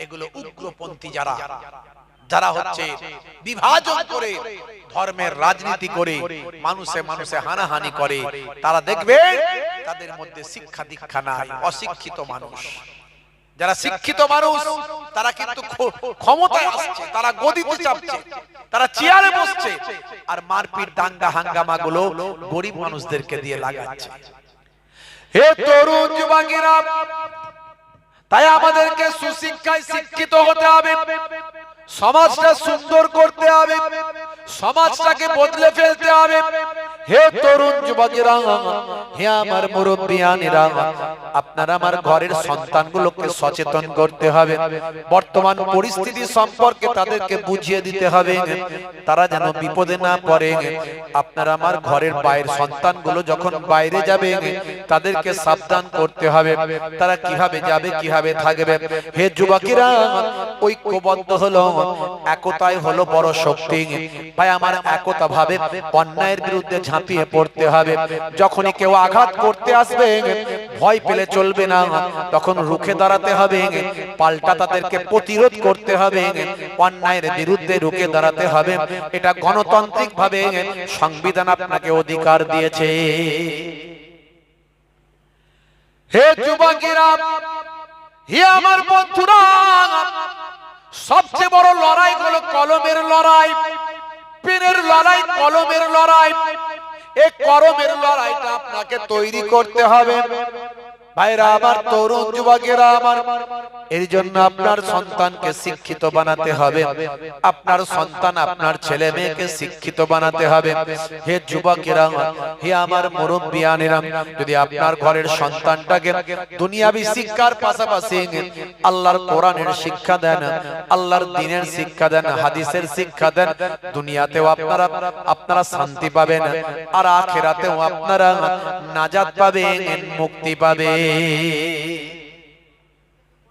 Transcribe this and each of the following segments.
এগুলো উগ্রপন্থী যারা যারা হচ্ছে বিভাজন করে ধর্মের রাজনীতি করে মানুষে মানুষে হানাহানি করে, তারা দেখবে তাদের মধ্যে শিক্ষা দীক্ষা নাই, অশিক্ষিত মানুষ। যারা শিক্ষিত মানুষ তারা কিন্তু ক্ষমতায় আসছে, তারা গদিতে চাপছে, তারা চেয়ারে বসছে, আর মারপিট দাঙ্গা হাঙ্গামা গুলো গরিব মানুষদেরকে দিয়ে লাগাচ্ছে। হে তরুণ যুবকেরা, তাই আমাদেরকে সুশিক্ষায় শিক্ষিত হতে হবে, সমাজটা সুন্দর করতে হবে, সমাজটাকে বদলে ফেলতে হবে। হে তরুণ যুবকেরা, হে আমার মুরব্বিয়ানেরা, আপনারা আমার ঘরের সন্তানগুলোকে সচেতন করতে হবে। বর্তমান পরিস্থিতি সম্পর্কে তাদেরকে বুঝিয়ে দিতে হবে, তারা যেন বিপদে না পড়ে। আপনারা আমার ঘরের বাইরের সন্তানগুলো যখন বাইরে যাবে তাদেরকে সাবধান করতে হবে, তারা কিভাবে যাবে কিভাবে থাকবে। হে যুবকেরা, ঐক্যবদ্ধ হলো, একতাই হলো বড় শক্তি। ভাই আমার একতা ভাবে অন্যায়ের বিরুদ্ধে ঝাঁপিয়ে পড়তে হবে। যখনই কেউ আঘাত করতে আসবে ভয় পেলে চলবে না, তখন রুখে দাঁড়াতে হবে, পাল্টা তাদেরকে প্রতিরোধ করতে হবে, অন্যায়ের বিরুদ্ধে রুখে দাঁড়াতে হবে। এটা গণতান্ত্রিক ভাবে সংবিধান আপনাকে অধিকার দিয়েছে। হে যুবকেরা, হে আমার বন্ধুরা, সবচেয়ে বড় লড়াই হলো কলমের লড়াই, পেনের লড়াই, কলমের লড়াই। এই কলমের লড়াইটা আপনাকে তৈরি করতে হবে। ভাইরা আমার, তরুণ যুবকেরা আমার, এর জন্য আপনার সন্তানকে শিক্ষিত বানাতে হবে, আপনার সন্তান আপনার ছেলে মেয়েকে শিক্ষিত বানাতে হবে। হে যুবকেরা, হে আমার মুরব্বিয়ানেরা, যদি আপনার ঘরের সন্তানটাকে দুনিয়াবি শিক্ষার পাশাপাশি আল্লাহর কোরআনের শিক্ষা দেন, আল্লাহর দ্বীনের শিক্ষা দেন, হাদিসের শিক্ষা দেন, দুনিয়াতেও আপনারা শান্তি পাবেন, আর আখিরাতেও আপনারা নাজাত পাবেন, মুক্তি পাবেন।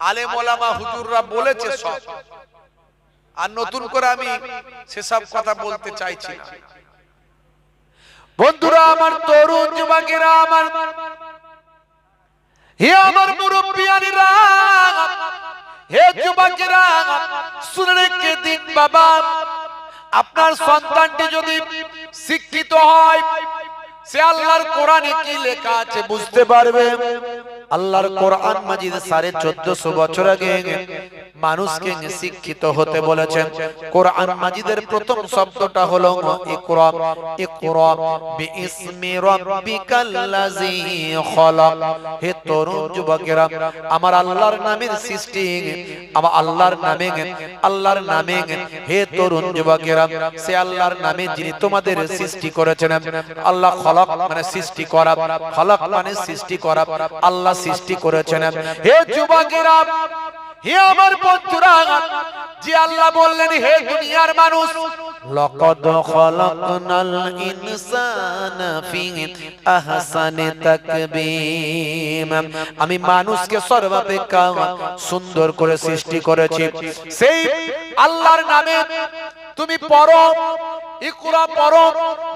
আলেম ওলামা হুজুররা বলেছে সব, আর নতুন করে আমি সেসব কথা বলতে চাইছি না। বন্ধুরা আমার, তরুণ যুবকেরা আমার, হে আমার মুরব্বিয়ানেরা, হে যুবকেরা, শুনে রেখে দিন বাবা, আপনার সন্তানটি যদি শিক্ষিত হয়, সে আল্লাহর কোরআনে কি লেখা আছে বুঝতে পারবে। আল্লাহর কোরআন মাজিদ 1450 বছর আগে মানুষকে শিক্ষিত হতে বলেছেন। কোরআন মাজিদের প্রথম শব্দটা হলো ইকরা, ইকরা বিইসমি রাব্বিকাল্লাযী খলাক। হে তরুণ যুবকেরা, আমার আল্লাহর নামের সৃষ্টি, আমার আল্লাহর নামে, হে তরুণ যুবকেরা, সে আল্লাহর নামে যিনি তোমাদের সৃষ্টি করেছেন। আল্লাহ খলাক মানে সৃষ্টি করা, খলাক মানে সৃষ্টি করা, আল্লাহ সৃষ্টি করেছেন। হে যুবকেরা, হে আমার বন্ধুরা, যে আল্লাহ বললেন, হে দুনিয়ার মানুষ, লাকাদ খালাকনাল ইনসানা ফি আহসানি তাকবীম, আমি মানুষকে সর্বাপেক্ষা সুন্দর করে সৃষ্টি করেছি। সেই আল্লাহর নামে তুমি পড়ো, ইকরা পড়ো,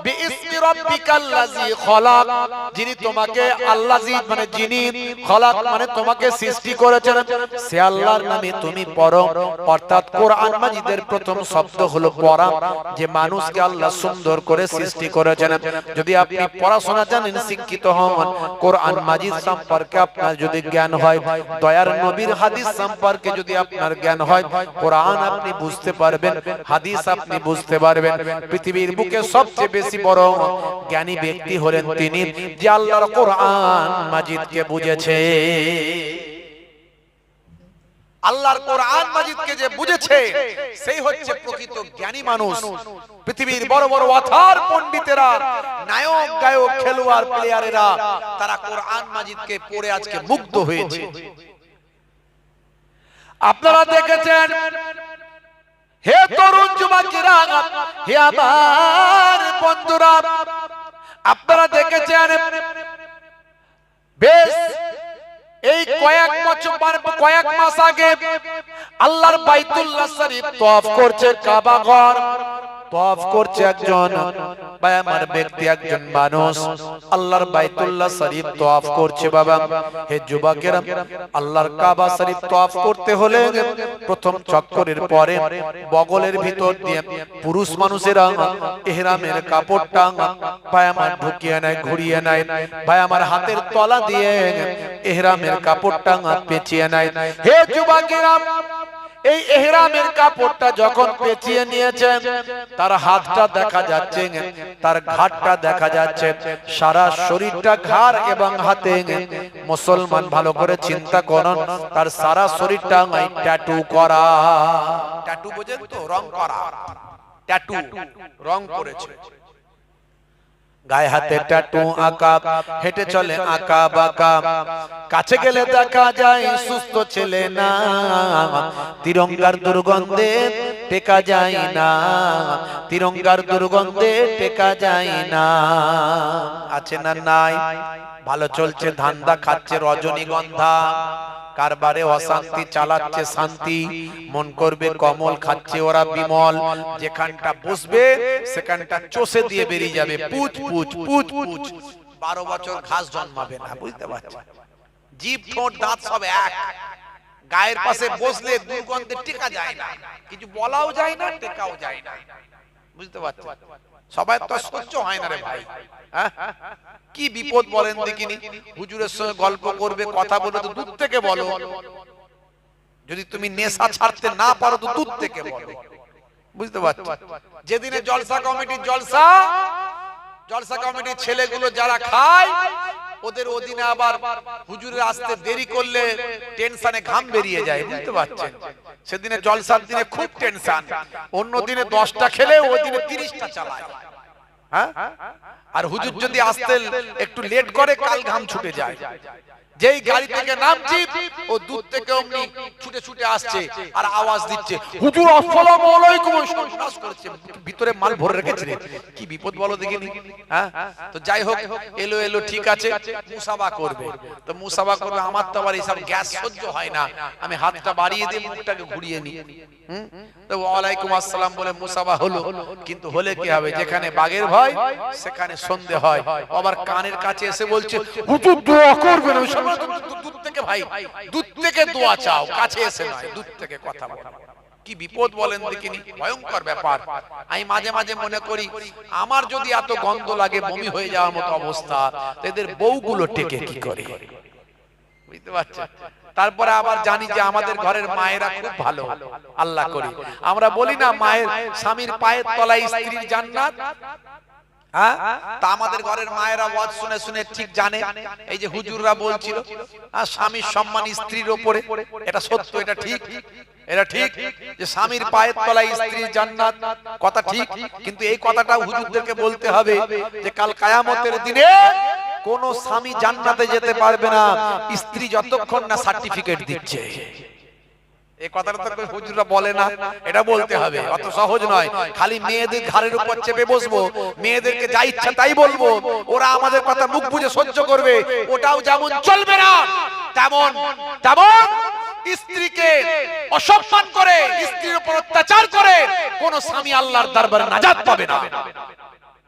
বিইসমি রাব্বিকাল্লাযী খলাক, যিনি তোমাকে, আল্লাযী মানে যিনি, খলাক মানে তোমাকে সৃষ্টি করেছেন, সে আল্লাহর নামে তুমি পড়ো। অর্থাৎ কোরআন মাজিদের প্রথম শব্দ হলো পড়া, যে মানুষকে আল্লাহ সুন্দর করে সৃষ্টি করেছেন। যদি আপনি পড়াশোনা জানেন, শিক্ষিত হন, কোরআন মাজিদ সম্পর্কে আপনার যদি জ্ঞান হয়, দয়ার নবীর হাদিস সম্পর্কে যদি আপনার জ্ঞান হয়, কোরআন আপনি বুঝতে পারবেন, হাদিস আপনি বুঝতে পারবেন। পৃথিবীর বুকে সবচেয়ে বেশি বড় জ্ঞানী ব্যক্তি হলেন তিনি, যে আল্লাহর কোরআন মাজিদকে বুঝেছে। আল্লাহর কোরআন মাজিদকে যে বুঝেছে, সেই হচ্ছে প্রকৃত জ্ঞানী মানুষ। পৃথিবীর বড় বড় অথার পণ্ডিতেরা, নায়ক গায়ক খেলোয়াড় প্লেয়ারেরা, তারা কোরআন মাজিদকে পড়ে আজকে মুগ্ধ হয়েছে। আপনারা দেখেছেন, হে তরুণ যুবকেরা, হে আমার বন্ধুরা, আপনারা দেখেছেন বেশ এই কয়েক মাস আগে আল্লাহর বাইতুল্লাহ শরীফ তওয়াফ করছে, কাবা ঘর তওয়াফ করছে একজন ভাই আমার ব্যক্তি, একজন মানুষ আল্লাহর বাইতুল্লাহ শরীফ তওয়াফ করছে। বাবা হে যুবকেরা, আল্লাহর কাবা শরীফ তওয়াফ করতে হলে প্রথম চক্করের পরে বগলের ভিতর দিয়ে পুরুষ মানুষেরা ইহরামের কাপড়টা ভাই আমার ঢুকিয়ে নেয়, ঘুরিয়ে নেয়। ভাই আমার হাতের তলা দিয়ে ইহরামের কাপড়টা পেঁচিয়ে নেয়। হে যুবকেরা, এই ইহরামের কাপড়টা যখন পেঁচিয়ে নিয়েছেন, তার হাতটা দেখা যাচ্ছে, তার ঘাড়টা দেখা যাচ্ছে, সারা শরীরটা ঘাড় এবং হাতে। মুসলমান ভালো করে চিন্তা করুন, তার সারা শরীরটা ট্যাটু করা। ট্যাটু বোঝেন তো? রং করা, ট্যাটু রং করেছে, গায়ে হাতে ট্যাটু আঁকা, হেঁটে চলে আঁকা বাঁকা। কাছে গেলে দেখা যায় সুস্থ ছেলে না, তিরঙ্গার দুর্গন্ধে টেকা যায় না, তিরঙ্গার দুর্গন্ধে টেকা যায় না। আছে না নাই? ভালো চলছে ধান্দা, খাচ্ছে রজনীগন্ধা, কারবারে অশান্তি, চালাচ্ছে শান্তি। মন করবে কমল, খাচ্ছে ওরা বিমল। যেখানটা বসবে সেখানটা চষে দিয়ে বেরিয়ে যাবে, পুচ পুচ পুচ পুচ। 12 বছর ঘাস জন্মাবে না, বুঝতে পারছেন? জিভ, ঠোঁট, দাঁত সব এক। গায়ের পাশে বসলে দুর্গন্ধে টেকা যায় না, কিছু বলাও যায় না, টেকাও যায় না, বুঝতে পারছেন? সবাই তো সহ্য হয় না রে ভাই। কি বিপদ বলেন দেখিনি। হুজুরের সঙ্গে গল্প করবে, কথা বলবে তো দূর থেকে বলো। যদি তুমি নেশা ছাড়তে না পারো তো দূর থেকে বলো, বুঝতে পারছো? যেদিনে জলসা কমিটির জলসা, জলসা কমিটির ছেলেগুলো যারা খায়, ওদের ওদিনে আবার হুজুরের আসতে দেরি করলে টেনশনে ঘাম বেরিয়ে যায়, বুঝতে পারছেন? সেদিনে জলসার দিনে খুব টেনশন, অন্য দিনে 10টা খেলে ওই দিনে 30টা চালায়। হ্যাঁ, আর হুজুর যদি আসতে একটু লেট করে, কাল ঘাম ছুটে যায়। যেই গাড়ি থেকে নামছি, ও দূর থেকে অমনি ছুটে ছুটে আসছে আর আওয়াজ দিচ্ছে, হুজুর আসসালামু আলাইকুম। সন্ন্যাস করেছে, ভিতরে মাল ভরে রেখেছে। কি বিপদ বলো দেখিনি। হ্যাঁ, তো যাই হোক, এলো এলো ঠিক আছে, মুসাফা করবে। তো মুসাফা করবে, আমার তো আবার এইসব গ্যাস সহ্য হয় না, আমি হাতটা বাড়িয়ে দিয়ে মুখটাকে ঘুরিয়ে নিই। তো ওয়ালাইকুম আসসালাম বলে মুসাফা হলো। কিন্তু হলে কি হবে, যেখানে বাঘের ভয় সেখানে সন্ধে হয়। আবার কানের কাছে এসে বলছে, হুজুর দোয়া করবেন। দূর থেকে ভাই, দূর থেকে দোয়া চাও, কাছে এসে নয়, দূর থেকে কথা বলো। কি বিপদ বলেন দেখিনি, ভয়ঙ্কর ব্যাপার। আমি মাঝে মাঝে মনে করি, আমার যদি এত গন্ধ লাগে, বমি হয়ে যাওয়ার মতো অবস্থা, এদের বউগুলো টেকে কি করে, বুঝতে পারছেন? তারপরে আবার জানি যে আমাদের ঘরের মায়েরা খুব ভালো, আল্লাহ করি। আমরা বলি না, মায়ের স্বামীর পায়ের তলায় স্ত্রীর জান্নাত। হ্যাঁ, তা আমাদের ঘরের মায়েরা ওয়াজ শুনে শুনে ঠিক জানে। এই যে হুজুররা বলছিল স্বামীর সম্মান স্ত্রীর উপরে, এটা সত্য, এটা ঠিক, এটা ঠিক যে স্বামীর পায়ের তলায় স্ত্রীর জান্নাত, কথা ঠিক। কিন্তু এই কথাটা হুজুরদেরকে বলতে হবে যে কাল কিয়ামতের দিনে কোন স্বামী জান্নাতে যেতে পারবে না স্ত্রী যতক্ষণ না সার্টিফিকেট দিচ্ছে। এই কথাটা তো হুজুররা বলে না, এটা বলতে হবে। অত সহজ নয় খালি মেয়েদের ঘাড়ের উপর চেপে বসবো, মেয়েদেরকে যা ইচ্ছা তাই বলবো, ওরা আমাদের কথা মুখ বুজে সহ্য করবে। ওটাও যেমন চলবে না, তেমন তেমন স্ত্রীকে অসম্মান করে, স্ত্রীর উপর অত্যাচার করে কোন স্বামী আল্লাহর দরবারে নাজাত পাবে না।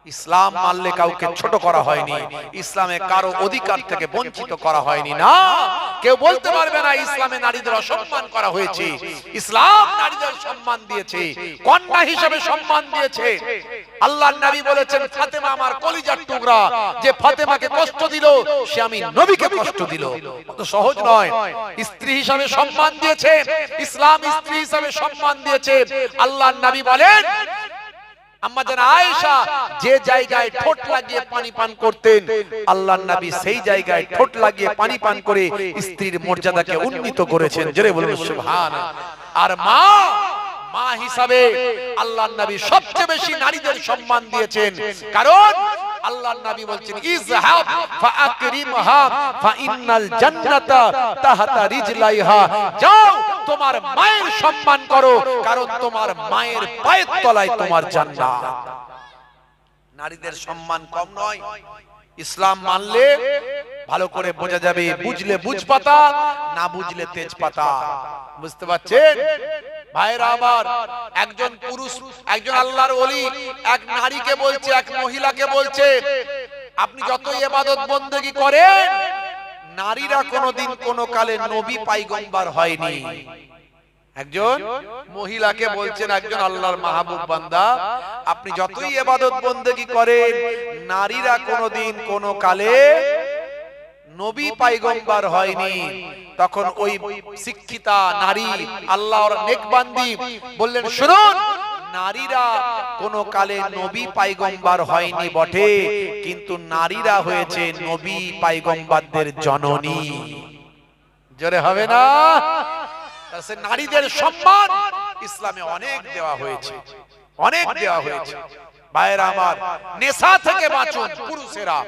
ইসলাম মানলে কাউকে ছোট করা হয়নি, ইসলামে কারো অধিকার থেকে বঞ্চিত করা হয়নি। না, কেউ বলতে পারবে না ইসলামে নারীদের অসম্মান করা হয়েছে। ইসলাম নারীদের সম্মান দিয়েছে, কন্যা হিসেবে সম্মান দিয়েছে। আল্লাহর নবী বলেছেন, ফাতেমা আমার কলিজার টুকরা, যে ফাতেমাকে কষ্ট দিল সে আমি নবীকে কষ্ট দিল। অত সহজ নয়। স্ত্রী হিসেবে সম্মান দিয়েছে ইসলাম, স্ত্রী হিসেবে সম্মান দিয়েছে। আল্লাহর নবী বলেন, আম্মা জান আয়েশা যে জায়গায় ঠোঁট লাগিয়ে পানি পান করতেন, আল্লাহর নবী সেই জায়গায় ঠোঁট লাগিয়ে পানি পান করে স্ত্রীর মর্যাদাকে উন্নীত করেছেন। জোরে বলুন সুবহানাল্লাহ। আর মা হিসাবে আল্লাহর নবী সবচেয়ে বেশি নারীদের সম্মান দিয়েছেন, কারণ আল্লাহর নবী বলছেন, ইযহাব ফাআকরিমহা ফাইন্নাল জান্নাতা তাহতা রিজলাইহা। যাও তোমার মায়ের সম্মান করো, কারণ তোমার মায়ের পায়ের তলায় তোমার জান্নাত। নারীদের সম্মান কম নয়। ইসলাম মানলে ভালো করে বোঝা যাবে, বুঝলে বুঝপাতা, না বুঝলে তেজপাতা, বুঝতে পারছেন? ভাইরা আমার, একজন পুরুষ, একজন আল্লাহর ওলি এক নারীকে বলছে, এক মহিলাকে বলছে, আপনি যতই ইবাদত বন্দেগী করেন, নারীরা কোনোদিন কোনো কালে নবী পয়গম্বর হয়নি। একজন মহিলাকে বলছেন, একজন আল্লাহর মাহবুব বান্দা, আপনি যতই ইবাদত বন্দেগী করেন, নারীরা কোনোদিন কোনো কালে নবী পয়গম্বর হয়নি। তখন ওই শিক্ষিতা নারী, আল্লাহর নেকবান্দি বললেন, শুনুন, নারীরা কোন কালে নবী পয়গম্বর হয়নি বটে, কিন্তু নারীরা হয়েছে নবী পয়গম্বরদের জননী। জোরে হবে না? নারীদের সম্মান ইসলামে অনেক দেওয়া হয়েছে, অনেক দেওয়া হয়েছে। ভাইরা আমার, নেশা থেকে বাঁচুন পুরুষেরা,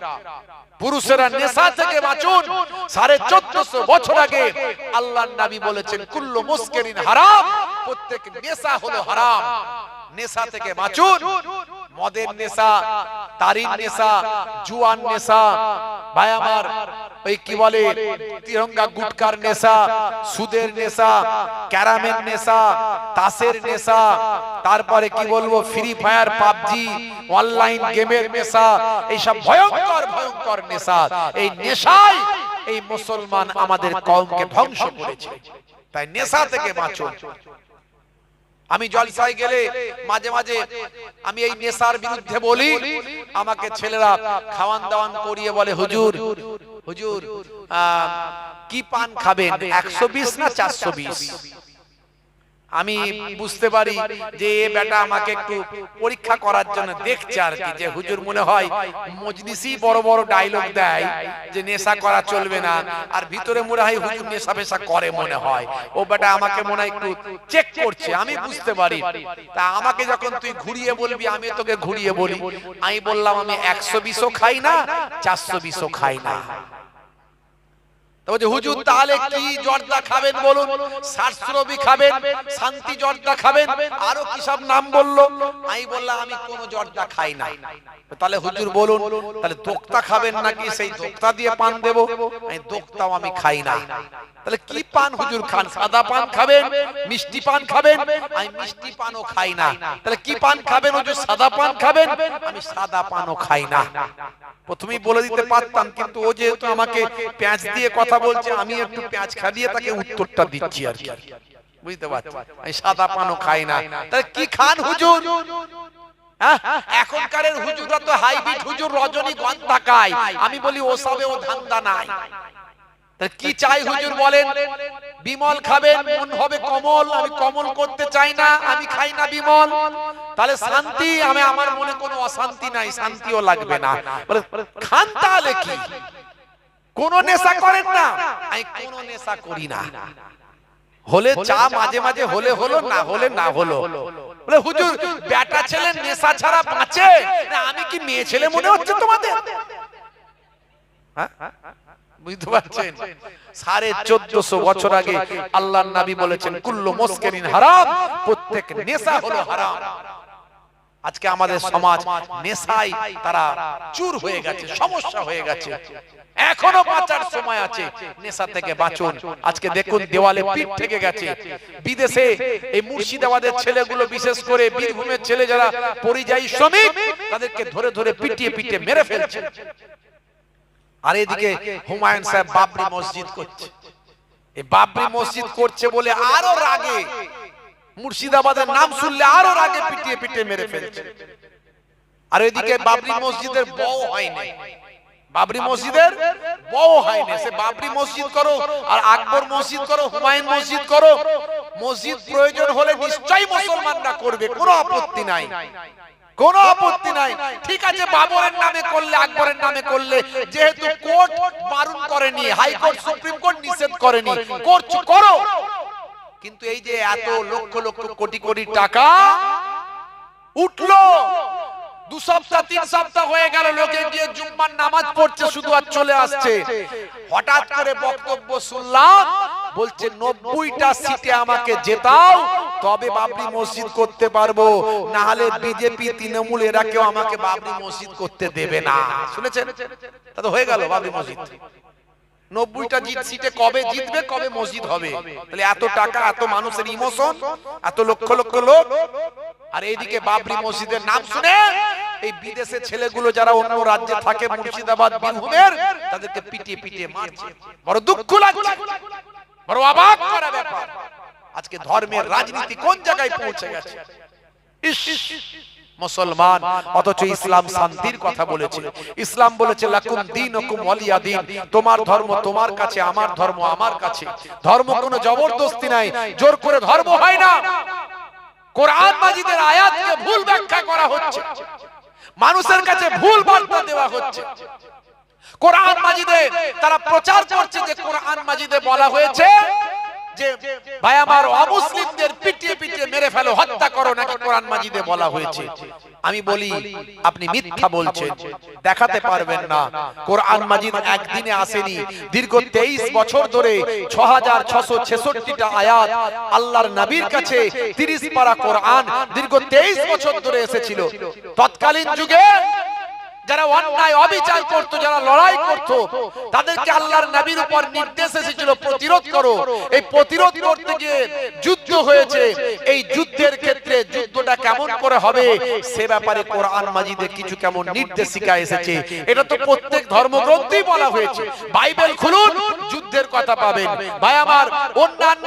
পুরুষেরা নেশা থেকে বাঁচুন। 1450 বছর আগে আল্লাহর নবী বলেছেন, কুল্লু মুসকিরিন হারাম, প্রত্যেক নেশা হলো হারাম। নেশা থেকে বাঁচুন। মদের নেশা, তারির নেশা, জুয়ার নেশা, ভাই আমার ওই কি বলে তিরঙ্গা গুটকার নেশা, সুদের নেশা, ক্যারামের নেশা, তাসের নেশা, তারপরে কি বলবো ফ্রি ফায়ার, পাবজি, অনলাইন গেমের নেশা, এই সব ভয়ঙ্কর ভয়ঙ্কর নেশা। এই নেশাই এই মুসলমান আমাদের কওমকে ধ্বংস করেছে। তাই নেশা থেকে বাঁচুন। আমি জলসায় গেলে মাঝে মাঝে আমি এই নেশার বিরুদ্ধে বলি। আমাকে ছেলেরা খাওয়ান দাওয়ান করিয়ে বলে, হুজুর হুজুর কি পান খাবেন, 120 না 420? আমি বুঝতে পারি যে এ বেটা আমাকে একটু পরীক্ষা করার জন্য দেখছে আর কি, যে হুজুর মনে হয় মজলিসি বড় বড় ডায়লগ দেয় যে নেশা করা চলবে না, আর ভিতরে মনে হয় হুজুর নেশা পেশা করে মনে হয়। ও বেটা আমাকে মনে হয় একটু চেক করছে, আমি বুঝতে পারি। তা আমাকে যখন তুই ঘুরিয়ে বলবি, আমি তোকে ঘুরিয়ে বলি। আমি বললাম, আমি 120ও খাই না, 420ও খাই না। হুজুর তাহলে কি জর্দা খাবেন বলুন? শাস্ত্রবি খাবেন, শান্তি জর্দা খাবেন, আরো কি সব নাম বললো। আমি বললাম, আমি কোন জর্দা খাই না। তাহলে হুজুর বলুন, তাহলে দোক্তা খাবেন নাকি সেই দোক্তা দিয়ে পান দেবো? আমি দোক্তাও আমি খাই না। তাহলে কি পান হুজুর খান? সাদা পান খাবেন, মিষ্টি পান খাবেন? আমি মিষ্টি পানও খাই না। তাহলে কি পান খাবেন হুজুর? সাদা পান খাবেন? আমি সাদা পানও খাই না। প্রথমেই বলে দিতে পারতাম, কিন্তু ও যেহেতু আমাকে পেঁয়াজ দিয়ে কথা বলছে, আমি একটু পেঁয়াজ খাইয়ে তাকে উত্তরটা দিচ্ছি আর কি, বুঝতে পারছি। আমি সাদা পানও খাই না। তাহলে কি খান হুজুর? এখনকার হুজুররা তো হাইব্রিড হুজুর, রজনীগন্ধা খায়। আমি বলি ওসবে ও ধান্দা নাই। কি চাই হুজুর বলেন? বিমল খাবেন, মন হবে কমল। আমি কমল করতে চাই না, আমি খাই না বিমল। তাহলে শান্তি, আমি আমার মনে কোনো অশান্তি নাই, শান্তিও লাগবে না। বলে খান তাহলে কি? কোন নেশা করেন না? আমি কোন নেশা করি না। হলে চা মাঝে মাঝে হলে হলো, না হলে না হলো। বলে হুজুর বেটা ছেলে নেশা ছাড়া বাঁচে না? আমি কি মেয়ে ছেলে মনে হচ্ছে তোমাদের? বুঝতে পারছেন? 1450 বছর আগে আল্লাহর নবী বলেছেন, কুল্লু মুসকিরিন হারাম, প্রত্যেক নেশা হলো হারাম। আজকে আমাদের সমাজ নেশায় তারা চুর হয়ে গেছে, সমস্যা হয়ে গেছে। এখনো বাঁচার সময় আছে, নেশা থেকে বাঁচুন। আজকে দেখুন দেওয়ালে পিঠ থেকে গেছে। বিদেশে এই মুর্শিদাবাদের ছেলেগুলো, বিশেষ করে বীরভূমের ছেলে যারা পরিযায়ী শ্রমিক, তাদেরকে ধরে ধরে পিটিয়ে পিটিয়ে মেরে ফেলছে। আর এদিকে হুমায়ুন সাহেব বাবরি মসজিদ করছে। এই বাবরি মসজিদ করছে বলে আরো রাগে, মুর্শিদাবাদের নাম শুনলে আরো রাগে পিটিয়ে পিটিয়ে মেরে ফেলছে। আর এদিকে বাবরি মসজিদের বউ হয়নি, বাবরি মসজিদের বউ হয়নি। সে বাবরি মসজিদ করো, আর আকবর মসজিদ করো, হুমায়ুন মসজিদ করো, মসজিদ প্রয়োজন হলে নিশ্চয়ই মুসলমানরা করবে, কোনো আপত্তি নাই, কোনো আপত্তি নাই। ঠিক আছে, বাবরের নামে করলে, আকবরের নামে করলে, যেহেতু কোর্ট বারণ করেনি, হাইকোর্ট সুপ্রিম কোর্ট নিষেধ করেনি, করছো করো। কিন্তু এই যে এত লক্ষ লক্ষ কোটি কোটি টাকা উঠলো, 2 সপ্তাহ 3 সপ্তাহ হয়ে গেল, লোকে গিয়ে জুম্মার নামাজ পড়ছে শুধু, আর চলে আসছে। হঠাৎ করে বক্তব্য শুনলাম, বলছে 90টা সিটে আমাকে জেতাও, তবে বাবরি মসজিদ করতে পারবো, না হলে বিজেপি তৃণমূল এরা কেউ আমাকে বাবরি মসজিদ করতে দেবে না। শুনেছেন? তা তো হয়ে গেল বাবরি মসজিদ। 90টা সিটে কবে জিতবে, কবে মসজিদ হবে? তাহলে এত টাকা, এত মানুষের ইমোশন, এত লক্ষ লক্ষ লোক, আর এইদিকে বাবরি মসজিদের নাম শুনে এই বিদেশের ছেলেগুলো যারা অন্য রাজ্যে থাকে, মুর্শিদাবাদ, বীরভূমের, তাদেরকে পিটিয়ে পিটিয়ে মারছে। বড় দুঃখ লাগছে, বড় অবাক করা ব্যাপার। আজকে ধর্মের রাজনীতি কোন জায়গায় পৌঁছে গেছে। মুসলমান, অথচ ইসলাম শান্তির কথা বলেছে। ইসলাম বলেছে লাকুম দীনুকুম ওয়ালিয়া দীন, তোমার ধর্ম তোমার কাছে, আমার ধর্ম আমার কাছে। ধর্ম কোনো জবরদস্তি নাই, জোর করে ধর্ম হয় না। কোরআন মাজিদের আয়াতকে ভুল ব্যাখ্যা করা হচ্ছে, মানুষের কাছে ভুল বার্তা দেওয়া হচ্ছে। কোরআন মাজিদে তারা প্রচার করছে যে কোরআন মাজিদে বলা হয়েছে যে ভাই আমার অমুসলিমদের পিটিয়ে পিটিয়ে মেরে ফেলো, হত্যা করো, নাকি কোরআন মাজিদে বলা হয়েছে। আমি বলি আপনি মিথ্যা বলছেন, দেখাতে পারবেন না। কোরআন মাজিদ একদিনে আসেনি, দীর্ঘ 23 বছর ধরে 6666টা আয়াত আল্লাহর নবীর কাছে 30 পারা কোরআন দীর্ঘ 23 বছর ধরে এসেছিল। তৎকালীন যুগে যারা অন্যায় অবিচার করত, যারা লড়াই করত, তাদেরকে আল্লাহর নবীর উপর নির্দেশ এসেছিল প্রতিরোধ করো। এই প্রতিরোধ করতে গিয়ে যুদ্ধ হয়েছে। এই যুদ্ধের ক্ষেত্রে যুদ্ধটা কেমন করে হবে সে ব্যাপারে কোরআন মাজিদে কিছু কেমন নির্দেশিকা এসেছে। এটা তো প্রত্যেক ধর্মগ্রন্থেই বলা হয়েছে। বাইবেল খুলুন, যুদ্ধের কথা পাবেন। ভাই আমার অন্যান্য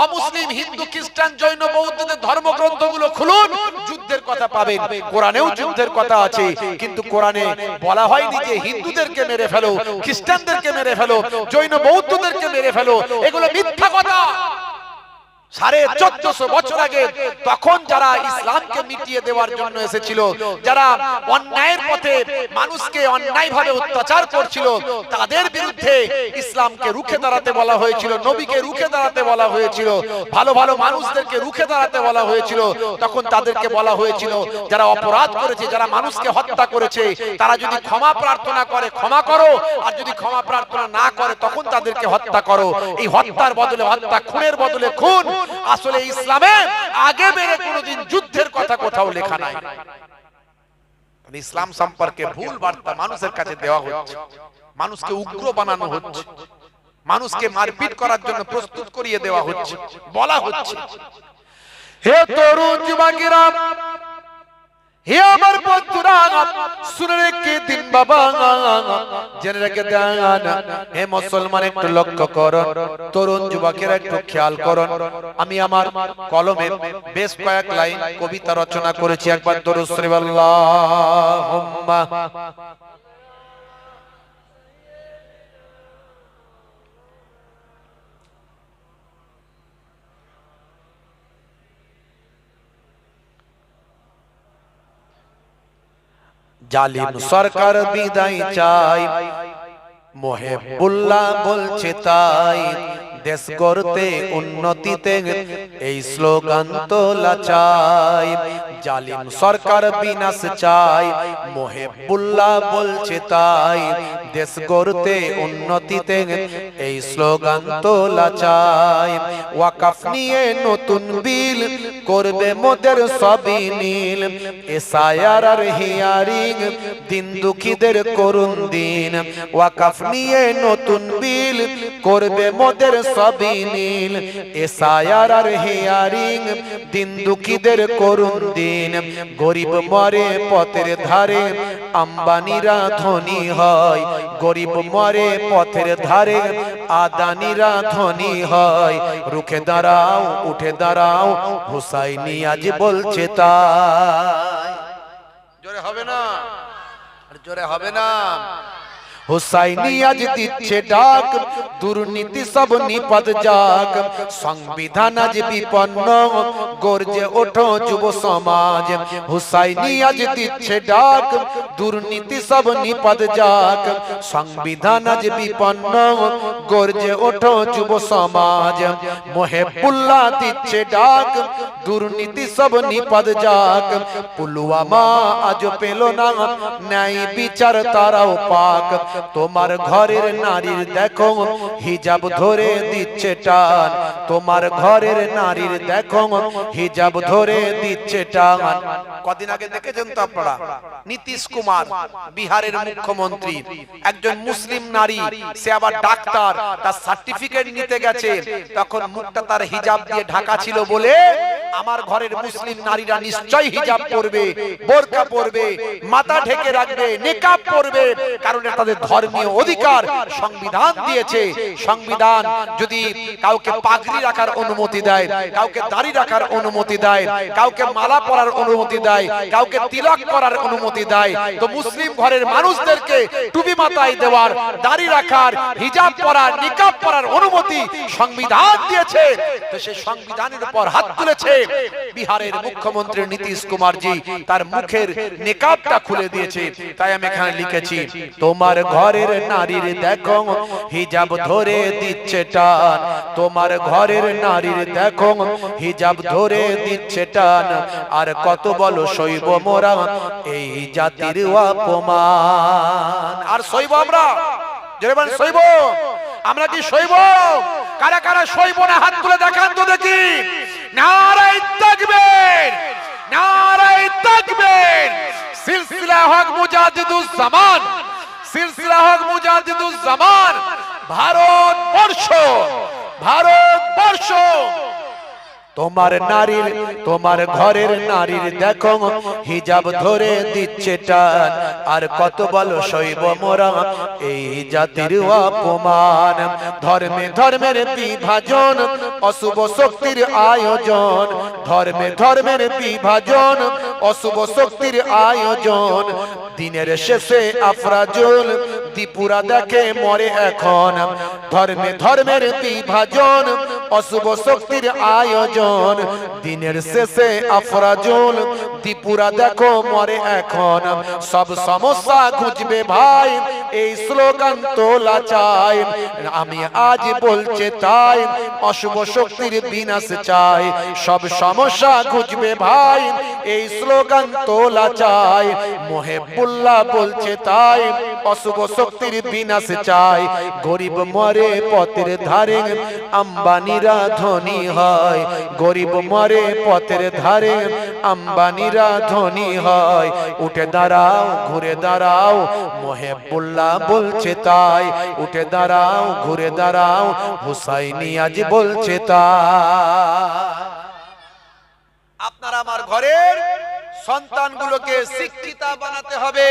অমুসলিম হিন্দু খ্রিস্টান জৈন বৌদ্ধদের ধর্মগ্রন্থগুলো খুলুন, যুদ্ধের কথা পাবেন। কোরআনেও যুদ্ধের কথা আছে, কিন্তু কোরআনে বলা হয়নি যে হিন্দুদেরকে মেরে ফেলো, খ্রিস্টানদেরকে মেরে ফেলো, জৈন বৌদ্ধদেরকে মেরে ফেলো। এগুলো মিথ্যা কথা। 1450 বছর আগে তখন যারা ইসলামকে মিটিয়ে দেওয়ার জন্য এসেছিল, যারা অন্যায়ের পথে মানুষকে অন্যায়ভাবে অত্যাচার করছিল, তাদের বিরুদ্ধে ইসলামকে রুখে দাঁড়াতে বলা হয়েছিল, নবীকে রুখে দাঁড়াতে বলা হয়েছিল, ভালো ভালো মানুষদেরকে রুখে দাঁড়াতে বলা হয়েছিল। তখন তাদেরকে বলা হয়েছিল যারা অপরাধ করেছে, যারা মানুষকে হত্যা করেছে, তারা যদি ক্ষমা প্রার্থনা করে ক্ষমা করো, আর যদি ক্ষমা প্রার্থনা না করে তখন তাদেরকে হত্যা করো। এই হত্যার বদলে হত্যা, খুনের বদলে খুন। আসলে ইসলামে আগে বেড়ে কোনদিন যুদ্ধের কথা কোথাও লেখা নাই। ইসলাম সম্পর্কে ভুল বার্তা মানুষের কাছে দেওয়া হচ্ছে, মানুষকে উগ্র বানানো হচ্ছে, মানুষকে মারপিট করার জন্য প্রস্তুত করিয়ে দেওয়া হচ্ছে, বলা হচ্ছে। হে তরুণ যুবকেরা, হে আমার বন্ধুরা, শুনে রেখে দিন বাবা, জেনে রেখে দেন। হে মুসলমান, একটু লক্ষ্য করুন, তরুণ যুবকেরা একটু খেয়াল করুন। আমি আমার কলমে বেশ কয়েক লাইন কবিতা রচনা করেছি। একবার দরুদ শরীফ আল্লাহুম্মা জালিম সরকার বিদায় চাই, মুহিবুল্লাহ বলছে তাই, দেশ গড়তে উন্নতিতে এই স্লোগান তোলা চাই। জালিম সরকার বিনাশ চাই, মুহিবুল্লাহ বলছে তাই, দেশ গড়তে উন্নতিতে এই স্লোগান তোলা চাই। ওয়াকফ নিয়ে নতুন বিল করবে মোদের সবই নীল, এসআইআর আর হিয়ারিং দিন দুঃখীদের করুন দিন। ওয়াকফ নিয়ে নতুন বিল করবে মোদের সবই নীল, এসআইআর আর হিয়ারিং দিন দুঃখীদের করুন দিন। গরিব মরে পথের ধারে, আম্বানিরা ধনী হয়, গরিব মরে পথের ধারে, আদানিরা ধনী হয়। রুখে দাঁড়াও, উঠে দাঁড়াও, হুসাইনি আজ বলছে তাই। জোরে হবে না, জোরে হবে না। হুসাইনি আজ দিচ্ছে ডাক, দুর্নীতি সব নিপদ যাক, সংবিধান আজ বিপন্ন, গর্জে ওঠো যুব সমাজ। হুসাইনি আজ দিচ্ছে ডাক, দুর্নীতি সব নিপদ যাক, সংবিধান আজ বিপন্ন, গর্জে ওঠো যুব সমাজ। মুহিবুল্লাহ দিচ্ছে ডাক, দুর্নীতি সব নিপদ যাক, পুলওয়ামা আজ পেল না ন্যায় বিচার তারাও পাক। তোমার ঘরের নারীর দেখো হিজাব ধরে দিচ্ছে টান, তোমার ঘরের নারীর দেখো হিজাব ধরে দিচ্ছে টান। কদিন আগে দেখেছেন তো আপনারা, নীতিশ কুমার বিহারের মুখ্যমন্ত্রী, একজন মুসলিম নারী, সে আবার ডাক্তার, তার সার্টিফিকেট নিতে গেছে, তখন মুখটা তার হিজাব দিয়ে ঢাকা ছিল বলে আমার ঘরের মুসলিম নারীরা নিশ্চয়ই হিজাব পরবে, বোরকা পরবে, মাথা ঢেকে রাখবে, নিকাব পরবে, কারণ এটা তাদের ধর্মীয় অধিকার, সংবিধান দিয়েছে। সংবিধান যদি কাউকে পাগড়ি রাখার অনুমতি দেয়, কাউকে দাড়ি রাখার অনুমতি দেয়, কাউকে মালা পরার অনুমতি দেয়, কাউকে তিলক করার অনুমতি দেয়, তো মুসলিম ঘরের মানুষদেরকে টুপি মাথায় দেওয়ার, দাড়ি রাখার, হিজাব পরার, নিকাব পরার অনুমতি সংবিধান দিয়েছে। তো সেই সংবিধানের উপর হাত তুলেছে বিহারের মুখ্যমন্ত্রী নীতিশ কুমার জি, তার মুখের নিকাবটা খুলে দিয়েছে। তাই আমি এখানে লিখেছি, তোমার ঘরের নারীর দেখো হিজাব ধরে দিচ্ছে টান, তোমার ঘরের নারীর দেখো হিজাব ধরে দিচ্ছে টান, আর কত বলো সইব মোরা এই জাতির অপমান। আর সইব আমরা, যেমন সইব, আমরা কি সইব? কারা কারা সইব না হাত তুলে দেখান তো দেখি। নারায়ে তাকবীর, নারায়ে তাকবীর। সিলসিলা হক মুজাদ্দিদুজ জামান, সিলসিলা হক মুজাদ্দিদুজ জামান। ভারতবর্ষ, ভারতবর্ষ। তোমার নারীর, তোমার ঘরের নারীর দেখো হিজাব ধরে দিচ্ছে টান, আর কত বলো সইব মোরা এই জাতির অপমান। ধর্মে ধর্মের বিভাজন, অশুভ শক্তির আয়োজন, ধর্মে ধর্মের বিভাজন, অশুভ শক্তির আয়োজন। দিনের শেষে আফরাজুল দিপুরা দেখে মরে এখন, ধর্মে ধর্মের বিভাজন, অশুভ শক্তির আয়োজন। দিনের শেষে আফরাজুল দিপুরা দেখো মরে এখন, সব সমস্যা ঘুচবে ভাই এই স্লোগান তোলা চাই। আমি আজ বলছে তাই, অশুভ শক্তির বিনাশ চাই, সব সমস্যা ঘুচবে ভাই এই স্লোগান তোলা চাই। মুহিবুল্লাহ বলছে তাই, অশুভ শক্তির বিনাশ চাই। গরিব মরে পথের ধারে, আম্বানিরা ধনী হয়, গরিব মরে পথের ধারে, আম্বানিরা ধনী হয়। উঠে দাঁড়াও, ঘুরে দাঁড়াও, মুহিবুল্লাহ বলছে তাই। উঠে দাঁড়াও, ঘুরে দাঁড়াও, হুসাইনি আজ বলছে তাই। আপনার আমার ঘরের সন্তানগুলোকে শিক্ষিতা বানাতে হবে।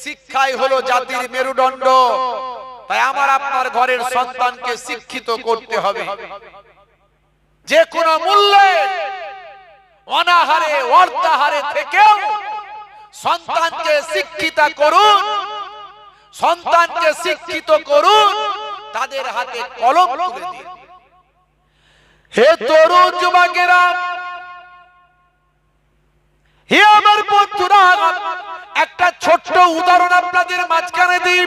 শিক্ষাই হলো জাতির মেরুদণ্ড। তাই আমার আপনার ঘরের সন্তানকে শিক্ষিত করতে হবে। যে কোনো মূল্যে, অনাহারে অর্থাহারে থেকেও সন্তানকে শিক্ষিতা করুন, সন্তানকে শিক্ষিত করুন, তাদের হাতে কলম তুলে দিন। হে তরুণ যুবকেরা, হে আমার বন্ধুরা, একটা ছোট্ট উদাহরণ আপনাদের মাঝখানে দিই,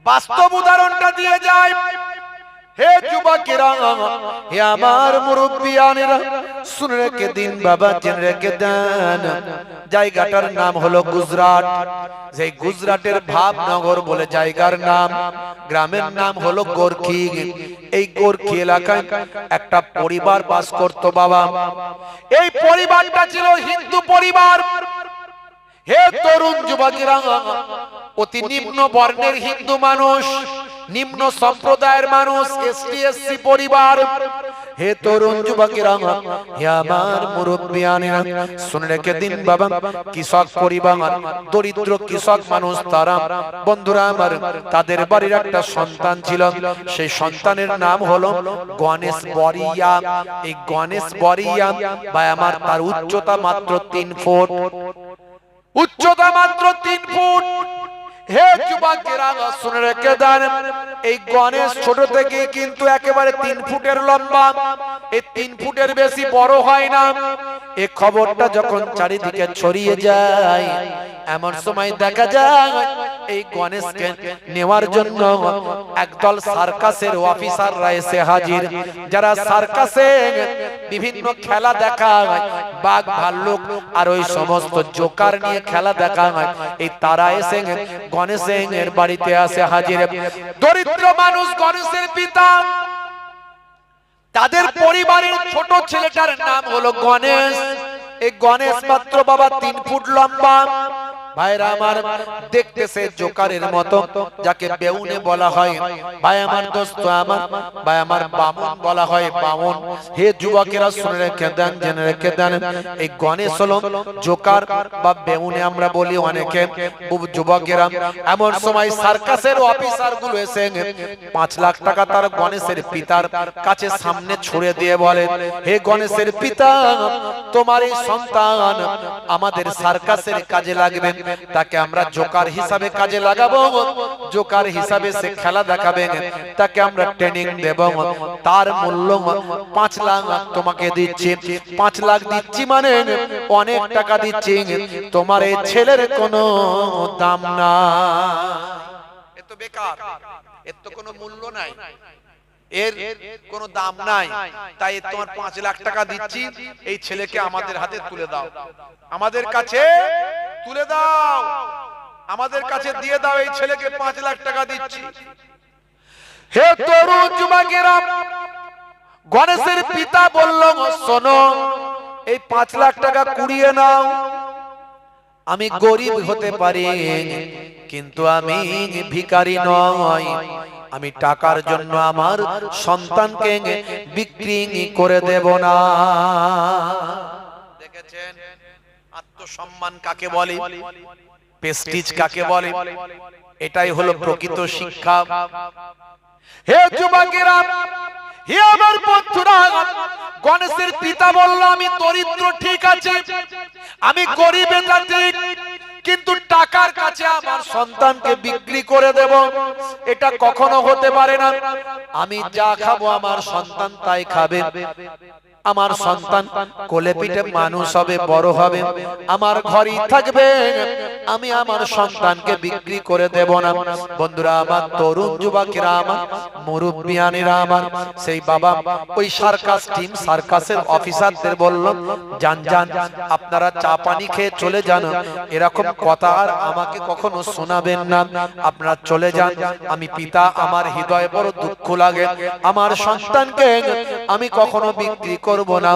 বাস্তব উদাহরণটা দিয়ে যায়। হে যুবকেরা, হে আমার মুরব্বিয়ানেরা, শুনে রেখে দিন বাবা, জেনে রেখে দেন। জায়গাটার নাম হলো গুজরাট। যে গুজরাটের ভাবনগর বলে জায়গার নাম, গ্রামের নাম হলো গোরখি। এই গোরখি এলাকায় একটা পরিবার বাস করত বাবা। এই পরিবারটা ছিল হিন্দু পরিবার। হে তরুণ যুবকেরা, অতি নিম্ন বর্ণের হিন্দু মানুষ, নিম্ন সম্প্রদায়ের মানুষ, এসটি এসসি পরিবার। হে তরুণ যুবকেরা, হে আমার মুরব্বিয়ানেরা, শুনে রেখে দিন বাবা, কৃষক পরিবার, দরিদ্র কৃষক মানুষ তারা। বন্ধুরা আমার, তাদের বাড়ির একটা সন্তান ছিল, সেই সন্তানের নাম হলো গণেশ বরিয়া। এই গণেশ বরিয়া বা আমার, তার উচ্চতা মাত্র 3 ফুট, উচ্চতা মাত্র 3 ফুট। হে যুবকেরা, শুনে রেখে দেন, এই গণেশ ছোট থেকে কিন্তু একেবারে 3 ফুটের লম্বা, এই 3 ফুটের বেশি বড় হয় না। এই খবরটা যখন চারিদিকে ছড়িয়ে যায়, এমন সময় দেখা যায় এই গণেশকে নেওয়ার জন্য একদল সার্কাসের অফিসাররা এসে হাজির। যারা সার্কাসে বিভিন্ন খেলা দেখায়, বাঘ ভাল্লুক আর ওই সমস্ত জোকার নিয়ে খেলা দেখা হয়, এই তারা এসে গণেশের বাড়িতে আসে হাজির। দরিদ্র মানুষ গণেশের পিতা, তাদের পরিবারের ছোট ছেলেটার নাম হলো গণেশ। এই গণেশ মাত্র বাবা 3 ফুট লম্বা। ভাইরা আমার, দেখতেছে জোকারের মতো, যাকে বেউনে বলা হয়। ভাই আমার, দোস্ত আমার, ভাই আমার, বামন বলা হয়, বামন। হে যুবকেরা শুনে রেখে দেন, জেনে রেখে দেন, এই গণেশ হলো জোকার বা বেউনে আমরা বলি অনেকে যুবকেরা। এমন সময় সার্কাসের অফিসার গুলো এসে 5 লাখ টাকা তার গণেশের পিতার কাছে সামনে ছুড়ে দিয়ে বলে, হে গণেশের পিতা, তোমার এই সন্তান আমাদের সার্কাসের কাজে লাগবে, তাকে আমরা জোকার হিসাবে কাজে লাগাবো, জোকার হিসাবে সে খেলা দেখাবে, তাকে আমরা ট্রেনিং দেব, তার মূল্য 5 লাখ তোমাকে দিচ্ছি। 5 লাখ দিচ্ছি মানে অনেক টাকা দিচ্ছি, তোমার এই ছেলের কোনো দাম না, এ তো বেকার, এর তো কোনো মূল্য নাই, এর কোনো দাম নাই, তাই তোমার 5 লাখ টাকা দিচ্ছি, এই ছেলেকে আমাদের হাতে তুলে দাও, আমাদের কাছে তুলে দাও, আমাদের কাছে দিয়ে দাও, এই ছেলেকে 5 লাখ টাকা দিচ্ছি। হে তরুণ যুবকেরা, গণেশের পিতা বলল, শোনো, এই 5 লাখ টাকা কুড়িয়ে নাও, আমি গরিব হতে পারি কিন্তু আমি ভিখারি নয়, আমি টাকার জন্য আমার সন্তানকে বিক্রি করে দেব না। দেখেছেন আত্মসম্মান কাকে বলে, প্রেস্টিজ কাকে বলে, এটাই হলো প্রকৃত শিক্ষা। হে যুবকেরা, হে আমার বন্ধুরা, গণেশের পিতা বলল, আমি দরিদ্র ঠিক আছে, আমি গরিব এটা ঠিক, কিন্তু টাকার কাছে আমার সন্তানকে বিক্রি করে দেব, এটা কখনো হতে পারে না। আমি যা খাবো আমার সন্তান তাই খাবে, আমার সন্তান কোলে পিঠে মানুষ হবে, বড় হবে, আমার ঘরেই থাকবে, আমি আমার সন্তানকে বিক্রি করে দেব না। বন্ধুরা আমার, তরুণ যুবকেরা আমার, মুরব্বিয়ানেরা আমার, সেই বাবা ওই সার্কাস টিম, সার্কাসের অফিসারদের বলল, যান যান, আপনারা চা পানি খেয়ে চলে যান, এরকম কথা আর আমাকে কখনো শোনাবেন না, আপনারা চলে যান, আমি পিতা, আমার হৃদয়ে বড় দুঃখ লাগে, আমার সন্তানকে আমি কখনো বিক্রি করব না,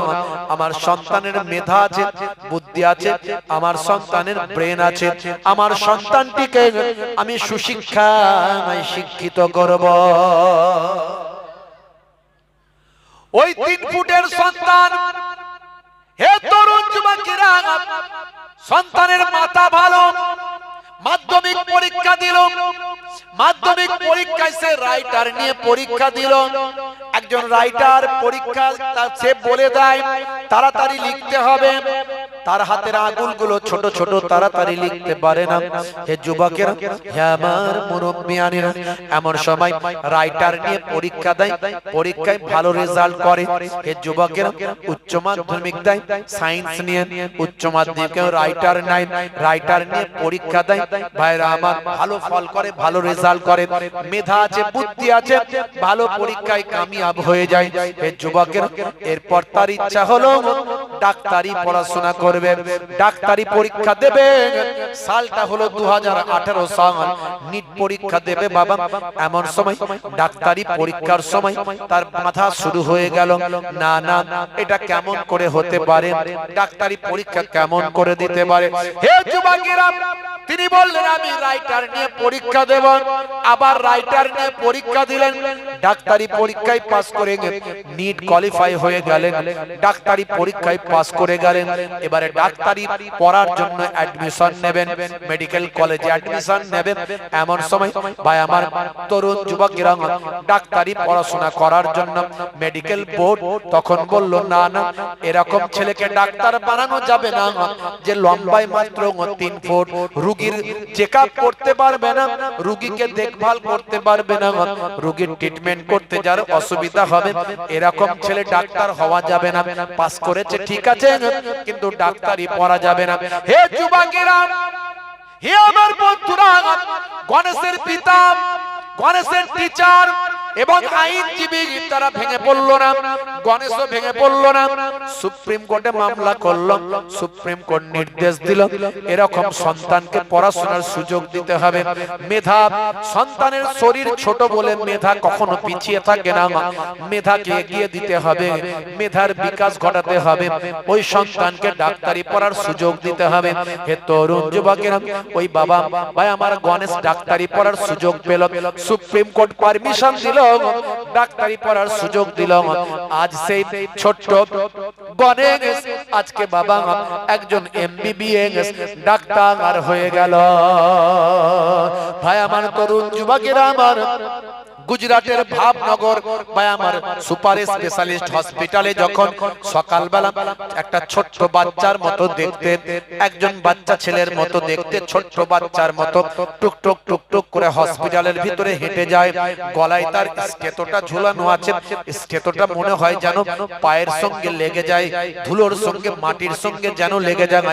আমার সন্তানের মেধা আছে, বুদ্ধি আছে, আমার সন্তানের ব্রেন আছে, আমার সন্তানটিকে আমি সুশিক্ষায় শিক্ষিত করব। ওই 3 ফুটের সন্তান, হে তরুণ যুবকেরা, সন্তানের মাথা ভালো, মাধ্যমিক পরীক্ষা দিল, মাধ্যমিক পরীক্ষায় সে রাইটার নিয়ে পরীক্ষা দিল। একজন রাইটার পরীক্ষা সে বলে দেয় তাড়াতাড়ি লিখতে হবে, তার হাতের আঙুলগুলো ছোট ছোট, তাড়াতাড়ি লিখতে পারে না। হে যুবকেরা, হে আমার মুরব্বিয়ানেরা, এমন সময় রাইটার নিয়ে পরীক্ষা দেয়, পরীক্ষায় ভালো রেজাল্ট করে। হে যুবকেরা, উচ্চ মাধ্যমিক দেয় সায়েন্স নিয়ে, উচ্চ মাধ্যমিকে রাইটার নাই, রাইটার নিয়ে পরীক্ষা দেয়, ভাইরা আমার, ভালো ফল করে, ভালো রেজাল্ট করে, মেধা আছে, বুদ্ধি আছে, ভালো পরীক্ষায় কামিয়াব হয়ে যায়। হে যুবকেরা, এরপর তার ইচ্ছা হলো ডাক্তারি পড়াশোনা করবে, ডাক্তারি পরীক্ষা দেবে। সালটা হলো 2018 সাল, নিট পরীক্ষা দেবে বাবা। এমন সময় ডাক্তারি পরীক্ষার সময় তার মাথা শুরু হয়ে গেল, না না, এটা কেমন করে হতে পারে, ডাক্তারি পরীক্ষা কেমন করে দিতে পারে। হে যুবকেরা, তিনি বললেন, আমি রাইটার নিয়ে পরীক্ষা দেব। আবার রাইটার নিয়ে পরীক্ষা দিলেন, ডাক্তারি পরীক্ষায় পাস করে নিট কোয়ালিফাই হয়ে গেলেন, ডাক্তারি পরীক্ষায় পাস করে গেলেন। এবারে ডাক্তারি পড়ার জন্য অ্যাডমিশন নেবেন, মেডিকেল কলেজে অ্যাডমিশন নেবেন। এমন সময় ভাই আমার, তরুণ যুবকেরা ডাক্তারি পড়াশোনা করার জন্য মেডিকেল বোর্ড তখন বলল, না না, এরকম ছেলেকে ডাক্তার বানানো যাবে না, যে লম্বায় মাত্র 3 ফুট, রোগীর চেকআপ করতে পারবে না, রোগীকে দেখভাল করতে পারবে না, রোগীর ট্রিটমেন্ট ট্রিটমেন্ট করতে যার অসুবিধা হবে এরকম ছেলে ডাক্তার হওয়া যাবে না। পাস করেছে ঠিক আছে, কিন্তু ডাক্তারি পড়া যাবে না। হে যুবকেরা, হে আমার বন্ধুরা, গণেশের পিতা, গণেশের টিচার এবং আইনজীবী তারা ভেঙে পড়লো না, গণেশও ভেঙে পড়লো না। সুপ্রিম কোর্টে মামলা করলো, সুপ্রিম কোর্ট নির্দেশ দিল এরকম সন্তানকে পড়াশোনার সুযোগ দিতে হবে। মেধা, সন্তানের শরীর ছোট বলে মেধা কখনো পিছিয়ে থাকে না, মেধাকে এগিয়ে দিতে হবে, মেধার বিকাশ ঘটাতে হবে, ওই সন্তানকে ডাক্তারি পড়ার সুযোগ দিতে হবে। হে তরুণ যুবকেরা, ওই বাবা ভাই আমার গণেশ ডাক্তারি পড়ার সুযোগ পেল, সুপ্রিম কোর্ট পারমিশন দিল, ডাক্তারি পড়ার সুযোগ দিল। আজ সেই ছোট্ট গণেশ আজকে বাবা একজন এমবিবিএস ডাক্তার হয়ে গেল। ভাই আমার তরুণ যুবকেরা, আমার গুজরাটের ভাবনগর বা আমার সুপার স্পেশালিস্ট হসপিটালে যখন সকালবেলা একটা ছোট্ট বাচ্চার মতো দেখতে, একজন বাচ্চা ছেলের মতো দেখতে, ছোট্ট বাচ্চার মতো টুকটুক টুকটুক করে হসপিটালের ভিতরে হেঁটে যায়, গলায় তার স্টেথোটা ঝুলানো আছে, স্টেথোটা মনে হয় যেন পায়ের সঙ্গে লেগে যায়, ধুলোর সঙ্গে মাটির সঙ্গে যেন লেগে যায়।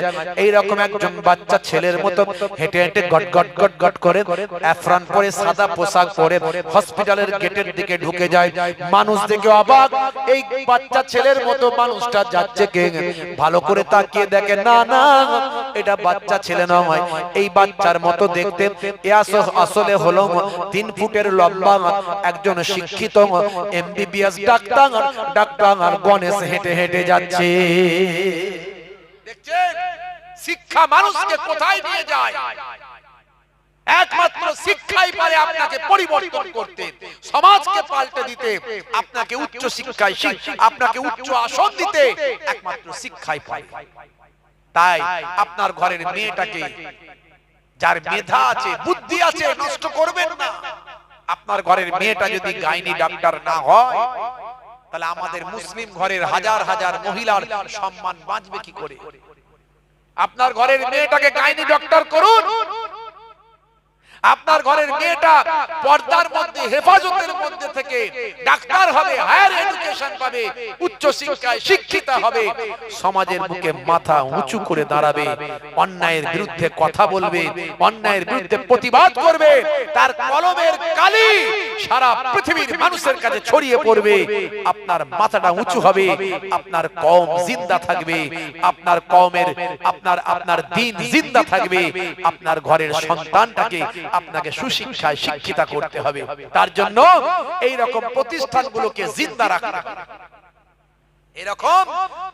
এইরকম একজন বাচ্চা ছেলের মতো হেঁটে হেঁটে গট গট গট গট করে অ্যাফ্রন পরে সাদা পোশাক পরে হসপিটালের গেটের দিকে ঢুকে যায়। মানুষ দেখে অবাক, এই বাচ্চা ছেলের মতো মানুষটা যাচ্ছে কে? ভালো করে তাকিয়ে দেখে, না না, এটা বাচ্চা ছেলে নয়, এই বাচ্চার মতো দেখতে আসলে হলো 3 ফুটের লম্বা একজন শিক্ষিত এমবিবিএস ডাক্তার, ডাক্তার গণেশ হেঁটে হেঁটে যাচ্ছে। দেখছেন শিক্ষা মানুষকে কোথায় নিয়ে যায়? একমাত্র শিক্ষাই পারে আপনাকে পরিবর্তন করতে, সমাজকে পাল্টে দিতে, আপনাকে উচ্চ শিক্ষায় আপনাকে উচ্চ আসন দিতে একমাত্র শিক্ষাই পারে। তাই আপনার ঘরের মেয়েটাকে, যার মেধা আছে, বুদ্ধি আছে, নষ্ট করবেন না। আপনার ঘরের মেয়েটা যদি গাইনি ডাক্তার না হয়, তাহলে আমাদের মুসলিম ঘরের হাজার হাজার মহিলার সম্মান বাঁচবে কি করে? আপনার ঘরের মেয়েটাকে গাইনি ডক্টর করুন, আপনার ঘরের মেয়েটা পর্দার মধ্যে, হেফাজতের মধ্যে থেকে ডাক্তার হবে, হায়ার এডুকেশন পাবে, উচ্চ শিক্ষায় শিক্ষিত হবে, সমাজের বুকে মাথা উঁচু করে দাঁড়াবে, অন্যায়ের বিরুদ্ধে কথা বলবে, অন্যায়ের বিরুদ্ধে প্রতিবাদ করবে, তার কলমের কালি সারা পৃথিবীর মানুষের কাছে ছড়িয়ে পড়বে। আপনার মাথাটা উঁচু হবে, আপনার কওম জিন্দা থাকবে, আপনার কওমের আপনার দ্বীন জিন্দা থাকবে। আপনার ঘরের সন্তানটাকে আপনাকে সুশিক্ষায় শিক্ষিত করতে হবে। তার জন্য এই রকম প্রতিষ্ঠানগুলোকে জিন্দা রাখতে হবে, এরকম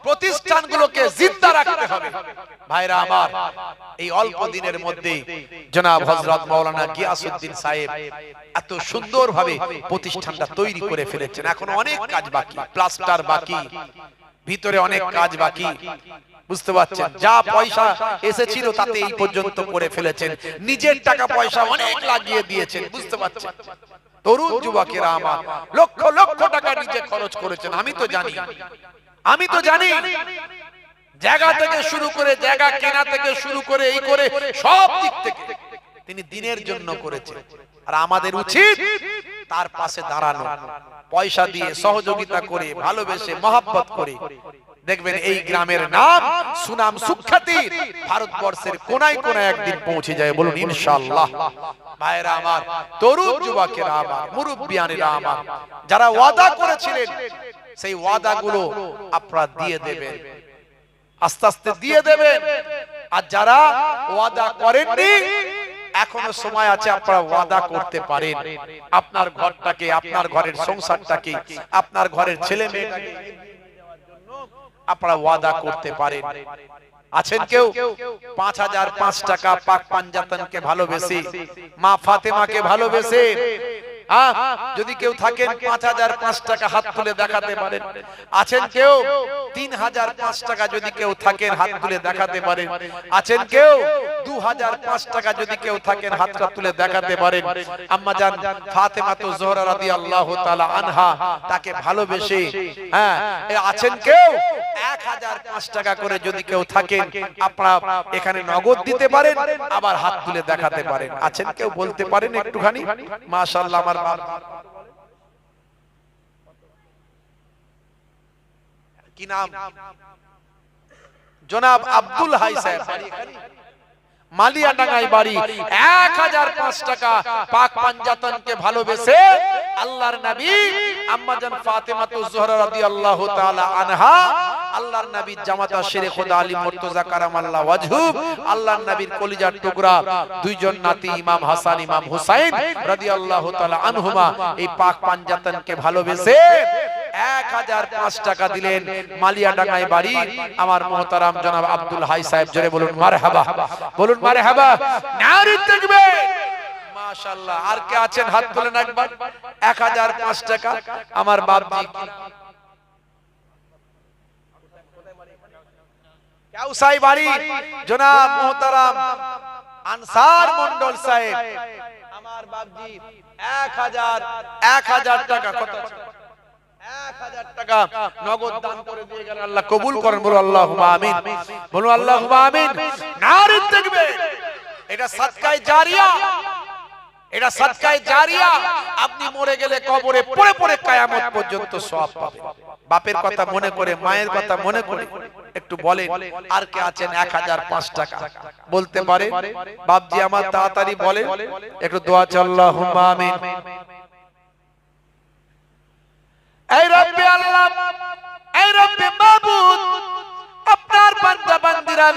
প্রতিষ্ঠানগুলোকে জিন্দা রাখতে হবে। ভাইরা আমার, এই অল্প দিনের মধ্যে জনাব হযরত মাওলানা গিয়াসউদ্দিন সাহেব এত সুন্দরভাবে প্রতিষ্ঠানটা তৈরি করে ফেলেছেন। এখন অনেক কাজ বাকি, প্লাস্টার বাকি, ভিতরে অনেক কাজ বাকি। বুঝতে পারছেন, যা পয়সা এসেছিল তাতে এই পর্যন্ত করে ফেলেছেন, নিজের টাকা পয়সা অনেক লাগিয়ে দিয়েছেন। বুঝতে পারছেন, তরুণ যুবকেরা আমার লক্ষ লক্ষ টাকা নিজে খরচ করেছেন। আমি তো জানি জায়গা থেকে শুরু করে, জায়গা কেনা থেকে শুরু করে, এই করে সব দিক থেকে তিনি দিনের জন্য করেছেন। আর আমাদের উচিত তার পাশে দাঁড়ানো, পয়সা দিয়ে সহযোগিতা করে, ভালোবেসে, মহব্বত করে। দেখবেন এই গ্রামের নাম, সুনাম, সুখ্যাতি ভারতবর্ষের কোনায় কোনায় একদিন পৌঁছে যায়। বলুন ইনশাআল্লাহ। ভাইরা আমার, তরুণ যুবকেরা আমার, মুরব্বিয়ানেরা আমার, যারা ওয়াদা করেছিলেন সেই ওয়াদাগুলো আপনারা দিয়ে দেবেন, আস্তে আস্তে দিয়ে দেবেন। আর যারা ওয়াদা করেননি, এখনো সময় আছে, আপনারা ওয়াদা করতে পারেন। আপনার ঘরটাকে, আপনার ঘরের সংসারটাকে, আপনার ঘরের ছেলে মেয়েটাকে আপনারা ওয়াদা করতে পারেন। আছেন কেউ 5005 টাকা পাক পাঞ্জাতনকে ভালোবেসে, মা ফাতেমাকে ভালোবেসে, যদি কেউ থাকেন 5005 টাকা হাত তুলে দেখাতে পারেন। আছেন কেউ 3005 টাকা, যদি কেউ থাকেন হাত তুলে দেখাতে পারেন। আছেন কেউ 2005 টাকা, যদি কেউ থাকেন হাতটা তুলে দেখাতে পারেন। আম্মা জান ফাতেমা তো জোহরা রাদিয়াল্লাহু তাআলা আনহা, তাকে ভালোবেসে, আছেন কেউ 1005 টাকা করে, যদি কেউ থাকেন আপনারা এখানে নগদ দিতে পারেন, আবার হাত তুলে দেখাতে পারেন। আছেন কেউ বলতে পারেন একটুখানি? মাশাআল্লাহ। আমার কি নাম? জনাব আব্দুল হাই সাহেব, মালিয়াডাঙ্গায় বাড়ি। 1005 টাকা পাক পাঞ্জাতনকে ভালোবেসে আল্লাহর নবী আম্মা জান ফাতেমাতুজ জোহরা রাদিয়াল্লাহু তাআলা আনহা, আল্লাহর নবীর জামাতা শেরে খোদা আলী মুর্তজা কারামাল্লাহু ওয়াজহু, আল্লাহর নবীর কলিজার টুকরা দুইজন নাতি ইমাম হাসান ইমাম হুসাইন রাদিয়াল্লাহু তাআলা আনহুমা এই পাক পাঞ্জাতনকে ভালোবেসে 1005 টাকা দিলেন। মালিয়াডাঙ্গায় বাড়ি আমার মুহতারাম জনাব আব্দুল হাই সাহেব। জোরে বলুন মারহাবা, বলুন মারহাবা, নারে তাকবীর, মাশাআল্লাহ। আর কে আছেন হাত তোলেন একবার। 1005 টাকা আমার বাপজি কাউসাই বাড়ি জনাব মুহতারাম আনসার মন্ডল সাহেব, আমার বাপজি 1000 টাকা, কত? 1000 টাকা নগদ দান করে দিয়ে গেলেন। আল্লাহ কবুল করেন, বলুন আল্লাহুম্মা আমিন, বলুন আল্লাহুম্মা আমিন, নারে তাকবীর। এটা সাদকায়ে জারিয়া, এটা সাদকায়ে জারিয়া। আপনি মরে গেলে কবরে পড়ে পড়ে কিয়ামত পর্যন্ত সওয়াব পাবেন। বাপের কথা মনে করে, মায়ের কথা মনে করে একটু বলেন আর কে আছেন 1005 টাকা বলতে পারে? বাপজি আমার তাড়াতাড়ি বলেন, একটু দোয়া চাই, আল্লাহুম্মা আমিন। এই রব্বে আল্লাহ, এই রব্বে মাবুদ, আপনার বান্দা বান্দিরা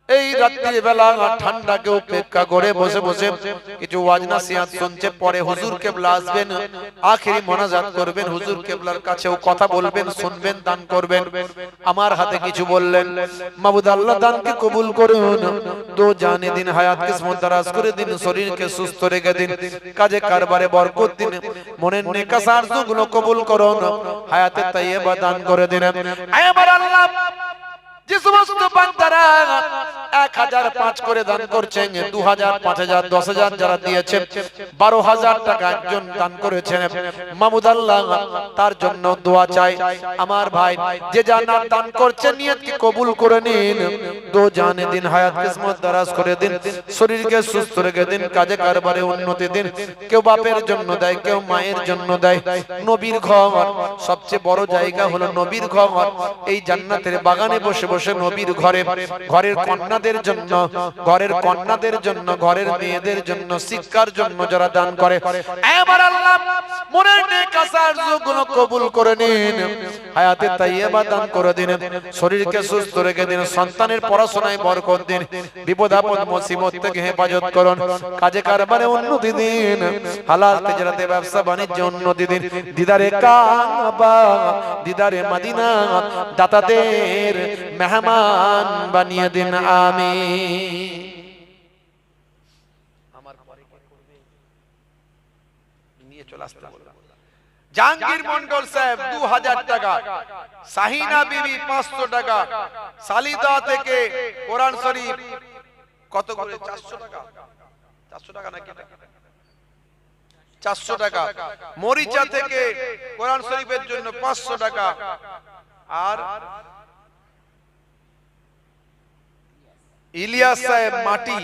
এই রাত্রি বেলা ঠান্ডাকে উপেক্ষা করে বসে বসে কিছু ওয়াজ নসিহত শুনছে, পরে হুজুর কেবলা আসবেন, আখেরি মোনাজাত করবেন, হুজুর কেবলার কাছেও কথা বলবেন, শুনবেন, দান করবেন। আমার হাতে কিছু বললেন, মাবুদ আল্লাহ দানকে কবুল করুন, দো জানে দিন, হায়াত কিসমত দারাজ করে দিন, শরীরকে সুস্থ রেখে দিন, কাজে কারবারে বরকত দিন, মনের নেক আরজুগুলো কবুল করুন, হায়াতে তাইয়্যিবা দান করে দিন। আমার আল্লাহ যে সমস্ত বান্দারা 1005 করে দান করছেন, 2000, 5000, 10000 যারা দিয়েছেন, 12000 টাকা একজন দান করেছেন, মাহমুদ আল্লাহ তার জন্য দোয়া চাই। আমার ভাই যে জান্নাত দান করছেন নিয়তকে কবুল করে নিন, দো জানে দিন, হায়াত কিসমত দারাজ করে দিন, শরীরকে সুস্থ রেখে দিন, কাজে কারবারে উন্নতি দিন। কেউ বাপের জন্য দেয়, কেউ মায়ের জন্য দেয়। নবীর ঘর সবচেয়ে বড় জায়গা হলো নবীর ঘর। এই জান্নাতের বাগানে বসে বসে নবীর ঘরে, ঘরের কন্যাদের জন্য, ঘরের কন্যাদের জন্য, ঘরের মেয়েদের জন্য, শিক্ষার জন্য যারা দান করে, আমার আল্লাহ মনের নেক আরজুগুলো কবুল করে নিন, হায়াতে তাইয়্যিবা দান করে দিন, শরীরকে সুস্থ রেখে দিন, সন্তানের পড়াশোনায় বরকত দিন, বিপদ আপদ মুসিবত থেকে হেফাজত করুন, কাজে কারবারে উন্নতি দিন, হালাল তিজারতে ব্যবসা বাণিজ্যে উন্নতি দিন, দিদারে কাবা, দিদারে মদিনা, দাতাদের মেহমান বানিয়ে দিন, আমিন। আমার পরে কে করবে? নিয়ে চলে আসতে বললাম। জাহাঙ্গীর মন্ডল সাহেব 2000 টাকা, সাহিনা বিবি 500 টাকা, সালিদা থেকে কোরআন শরীফ কত করে? 400 টাকা, 400 টাকা নাকি? 400 টাকা। মরিচা থেকে কোরআন শরীফের জন্য 500 টাকা। আর ইলিয়াস সাহেব মাটি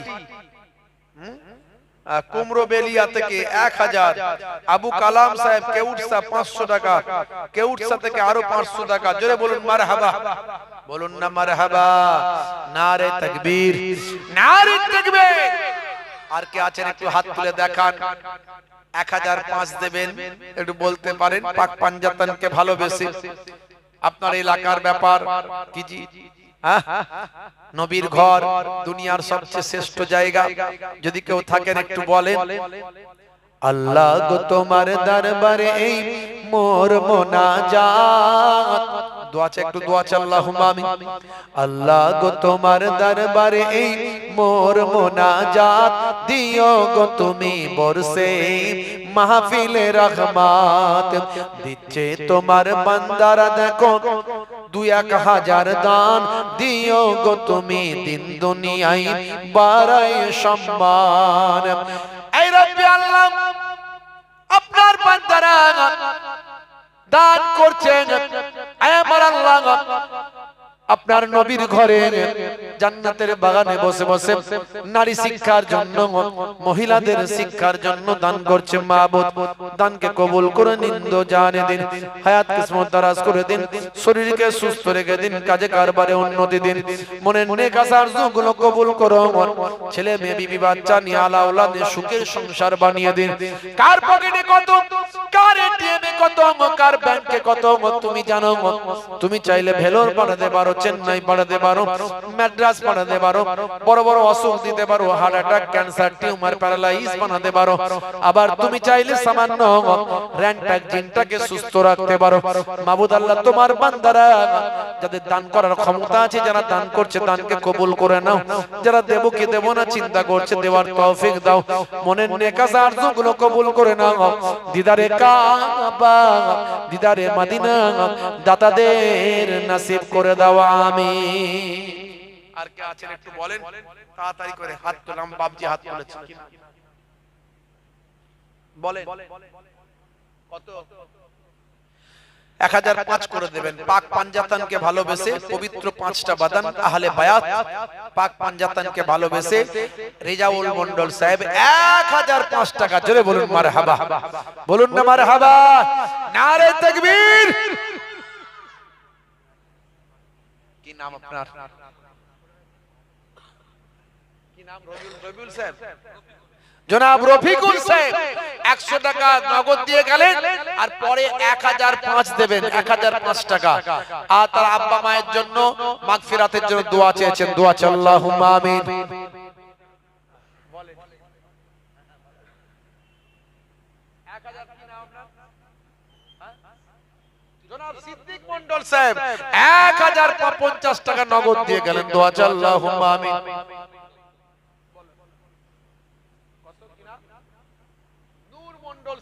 কুমড়োবেলিয়া থেকে 1000, আবু কালাম সাহেব কেউটসা 500 টাকা, কেউটসা থেকে আরো 500 টাকা। জোরে বলুন মারহাবা, বলুন না মারহাবা, নারে তাকবীর, নারে তাকবীর। আর কে আছেন একটু হাত তুলে দেখান। 1005 দেবেন, একটু বলতে পারেন। পাক পাঞ্জাতনকে ভালোবেসে আপনার এলাকার ব্যাপার কি জি? নবীর ঘর দুনিয়ার সবচেয়ে শ্রেষ্ঠ জায়গা, যদি কেউ থাকেন একটু বলেন। আল্লাহ গো তোমার দরবারে এই মোর মোনাজাত, দোয়া চাই, একটু দোয়া চাই, আল্লাহুম্মা আমিন। আল্লাহ গো তোমার দরবারে এই মোর মোনাজাত, দিও গো তুমি বরসে মাহফিলে রহমত, দিচ্ছে তোমার বান্দারা দেখো 2-1000 দান, দিও গো তুমি দিন দুনিয়ায় বাড়ায় সম্মান। এই রব্বি আল্লাহ আপনার বান্দারা দান করছেন, আমার আল্লাহ আপনার নবীর ঘরে জান্নাতের বাগানে বসে বসে নারী শিক্ষার জন্য মহিলাদের শিক্ষার জন্য দান করছে। মাবুদ দানকে কবুল করে নিন, দো জানে দিন, হায়াত কিসমত দারাজ করে দিন, শরীরকে সুস্থ রেখে দিন, কাজে কারবারে উন্নতি দিন, মনের নেক আশা আরজুগুলো কবুল করো। ছেলে মেয়ে বিবি বাচ্চা নিয়ে আলা আওলাদ নিয়ে সুখের সংসার বানিয়ে দিন। কার পকেটে কত, কার এটিএমে কত, কার ব্যাংকে কত তুমি জানো। তুমি চাইলে ভেলোর পাঠাতে পারো, চেন্নাই পাঠাতে পারো, মাদ্রাজ পাঠাতে পারো, বড় বড় অসুখ দিতে পারো, heart attack, cancer, tumour, paralyse বানাতে পারো। আবার তুমি চাইলে সামান্য র‍্যান্টাক জিনটাকে সুস্থ রাখতে পারো। মাবুদ আল্লাহ তোমার বান্দারা যাদের দান করার ক্ষমতা আছে, যারা দান করছে দানকে কবুল করে নাও। যারা দেব কি দেব না চিন্তা করছে, দেওয়ার তৌফিক দাও। মনের নেক আশা আরজুগুলো কবুল করে নাও। দিদারে কাবা, দিদারে মদিনা দাতাদের নসিব করে দাও, আমিন। আর কে আছেন একটু বলেন তাড়াতাড়ি করে, হাত তোলাম। বাবজি হাত তুলেছে, বলেন কত? 1005 করে দেবেন। পাক পাঞ্জাতানকে ভালোবেসে পবিত্র 5টা বাদান আহলে বায়াত পাক পাঞ্জাতানকে ভালোবেসে রেজাউল মন্ডল সাহেব 1005 টাকা, জোরে বলুন মারহাবা, বলুন না মারহাবা, নারে তাকবীর। কি নাম আপনার? কি নাম? রবিউল সাহেব, জনাব রফিকুল সাহেব 100 টাকা নগদ দিয়ে গেলেন, আর পরে 1005 দেবেন, 1005 টাকা। আর তার আব্বা মায়ের জন্য মাগফিরাতের জন্য দোয়া চেয়েছেন, দোয়া চাই, আল্লাহুম্মা আমিন। বলেন 1000 কি নাম আপনার? জনাব সিদ্দিক মন্ডল সাহেব 1050 টাকা নগদ দিয়ে গেলেন, দোয়া চাই, আল্লাহুম্মা আমিন।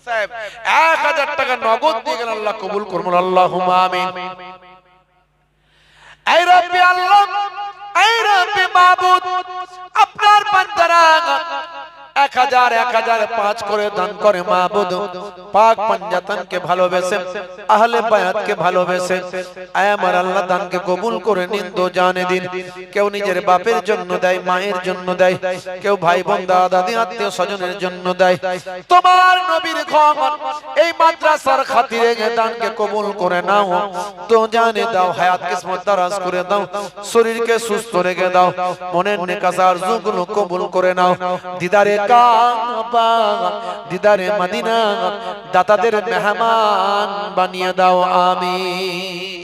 সাহেব 1000 টাকা নগদ দিয়ে গেলেন, আল্লাহ কবুল করুন, আল্লাহুম্মা আমিন। এই রব্বি আল্লাহ, এই রব্বি মাবুদ, আপনার বান্দারা 1005 করে দান করে মাবুদ। পাক পাঞ্জাতানকে ভালোবেসে, আহলে বায়াতকে ভালোবেসে, আয় আমার আল্লাহ দানকে কবুল করে নিন, দো জানে দিন। কেউ নিজের বাপের জন্য দেয়, মায়ের জন্য দেয়, কেউ ভাই বোন দাদা দাদি আত্মীয় স্বজনের জন্য দেয়। তোমার নবীর ঘর এই মাদ্রাসার খাতিরে দানকে কবুল করে নাও, দো জানে দাও, হায়াত কিসমত দারাজ করে দাও, শরীরকে সুস্থ রেখে দাও, মনের নেক আশা আরজুগুলো কবুল করে নাও। দিদারে কাবা, দিদারে মদিনা দাতাদের মেহমান বানিয়ে দাও, আমিন।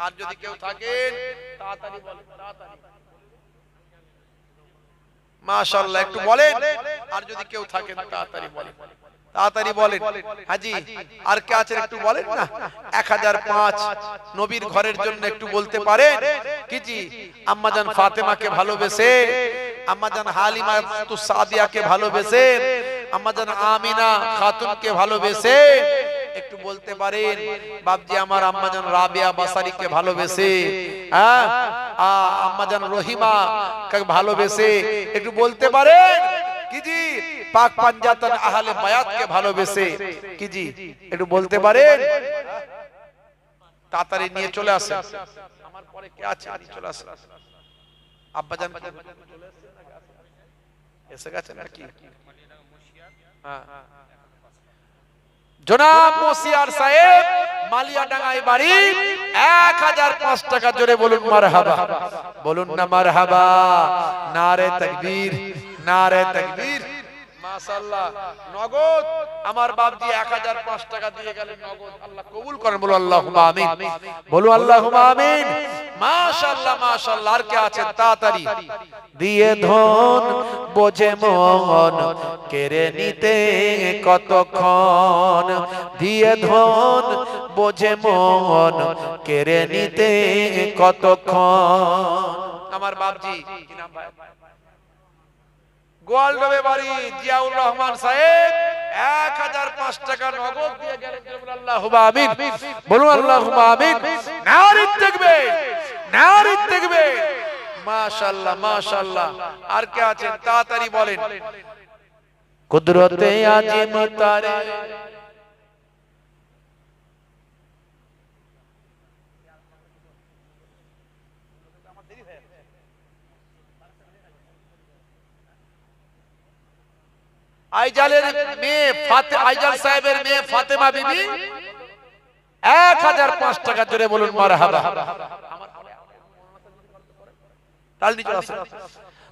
আর যদি কেউ থাকেন তাড়াতাড়ি বলেন, তাড়াতাড়ি মাশাআল্লাহ একটু বলেন। আর যদি কেউ থাকেন তাড়াতাড়ি বলেন, তাড়াতাড়ি বলেন। হাজি আর কে আছেন একটু বলেন না। 1005 নবীর ঘরের জন্য একটু বলতে পারেন কি? জি, আম্মাজান ফাতেমাকে ভালোবেসে, আম্মাজান হালিমা তু সাদিয়াকে ভালোবেসে, আম্মাজান আমিনা খাতুনকে ভালোবেসে একটু বলতে পারেন। বাপজি আমার আম্মাজান রাবিয়া বাসারিকে ভালোবেসে, হ্যাঁ, আম্মাজান রহিমা কে ভালোবেসে একটু বলতে পারেন কি? জি, পাক পাঞ্জাতান আহলে বায়াতকে ভালোবেসে কি? জি, একটু বলতে পারেন। তাড়াতাড়ি নিয়ে চলে আসেন, আমার পরে কে আছে চলে আসেন। আব্বাজান এসে গেছেন নাকি? হ্যাঁ, জনাব মুসিয়ার সাহেব মালিয়াডাঙ্গায় বাড়ি, 1005 টাকা, জোরে বলুন মারহাবা, বলুন না মারহাবা, নারে তাকবীর, নারে তাকবীর। মাশাআল্লাহ নগদ আমার বাপজি 1005 টাকা দিয়ে গেলেন নগদ, আল্লাহ কবুল করেন, বলো আল্লাহুম্মা আমিন, বলো আল্লাহুম্মা আমিন। মাশাআল্লাহ মাশাআল্লাহ। আর কে আছেন তাড়াতাড়ি? দিয়ে ধন বোঝে মন কেড়ে নিতে কতক্ষণ, দিয়ে ধন বোঝে মন কেড়ে নিতে কতক্ষণ। আমার বাপজি কি নাম ভাই? গোয়ালডোবে বাড়ি জিয়াউর রহমান সাহেব 1005 টাকা নগদ দিয়ে গেলেন, আল্লাহুম্মা আমিন, বলুন আল্লাহুম্মা আমিন। নারে তাকবীর, নারে তাকবীর। মাশাআল্লাহ মাশাআল্লাহ। আর কে আছেন তাড়াতাড়ি বলেন। কুদরতে আজিম তারে আইজালের মেয়ে আইজাল সাহেবের মেয়ে ফাতেমা বিবি 1005 টাকা জোরে বলুন মারহাবা। তাল নিচে আছে,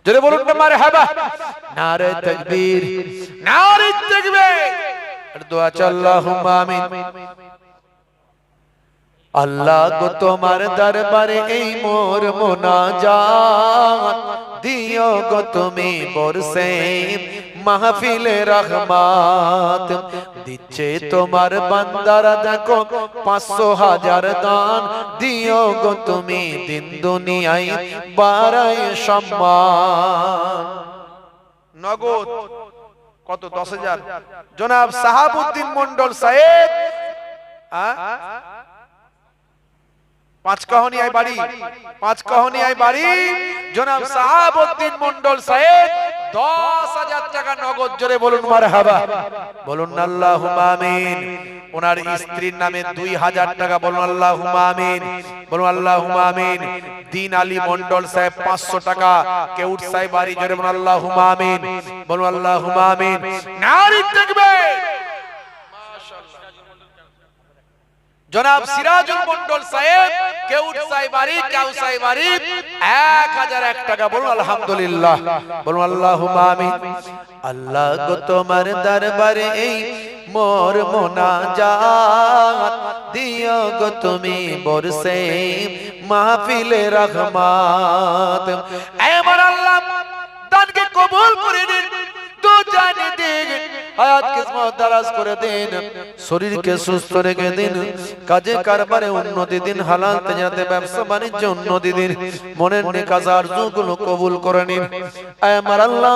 জোরে বলুন না মারহাবা। নারে তাকবীর, নারে তাকবীর, দোয়া আল্লাহুম্মা আমিন। আল্লাহ গো তোমার দরবারে এই মোর মুনাজাত, দিও গো তুমি বরসে মাহফিলে রহমত। দিচ্ছে তোমার বান্দারা দেখো 500,000 দান, দিও গো তুমি দিন দুনিয়ায় বাড়ায় সম্মান। নগদ কত? 10,000। জনাব সাহাবউদ্দিন মন্ডল সাহেব 5 কাহনিয়ায় বাড়ি, 5 কাহনিয়ায় বাড়ি। জনাব সাহাবউদ্দিন মন্ডল সাহেব 10,000 টাকা নগদ, জোরে বলুন মারহাবা। বলুন আল্লাহুম্মা আমিন। ওনার স্ত্রীর নামে 2000 টাকা, বলুন আল্লাহুম্মা আমিন। বলুন আল্লাহুম্মা আমিন। দিন আলী মন্ডল সাহেব 500 টাকা, কেউট সাহেব বাড়ি, জোরে বলুন আল্লাহুম্মা আমিন। বলুন আল্লাহুম্মা আমিন। নারে তাকবীর। জনাব সিরাজুল মন্ডল সাহেব কেউট সাহেবারি, কাউসাই বাড়ি 1001 টাকা, বলুন আলহামদুলিল্লাহ। বলুন আল্লাহুম্মা আমিন। আল্লাহ গো তোমার দরবারে এই মোর মুনাজাত, দিও গো তুমি বরসে মাহফিলে রহমত। আমার আল্লাহ দানকে কবুল করে নিন, দু জানে দিন, হায়াত কিসমত দারাজ করে দিন, শরীরকে সুস্থ রেখে দিন, কাজে কারবারে উন্নতি দিন, হালাল তেজাতে ব্যবসা বাণিজ্য উন্নতি দিন, মনের নেক আরজুগুলো কবুল করে নিন। আয় আমার আল্লাহ,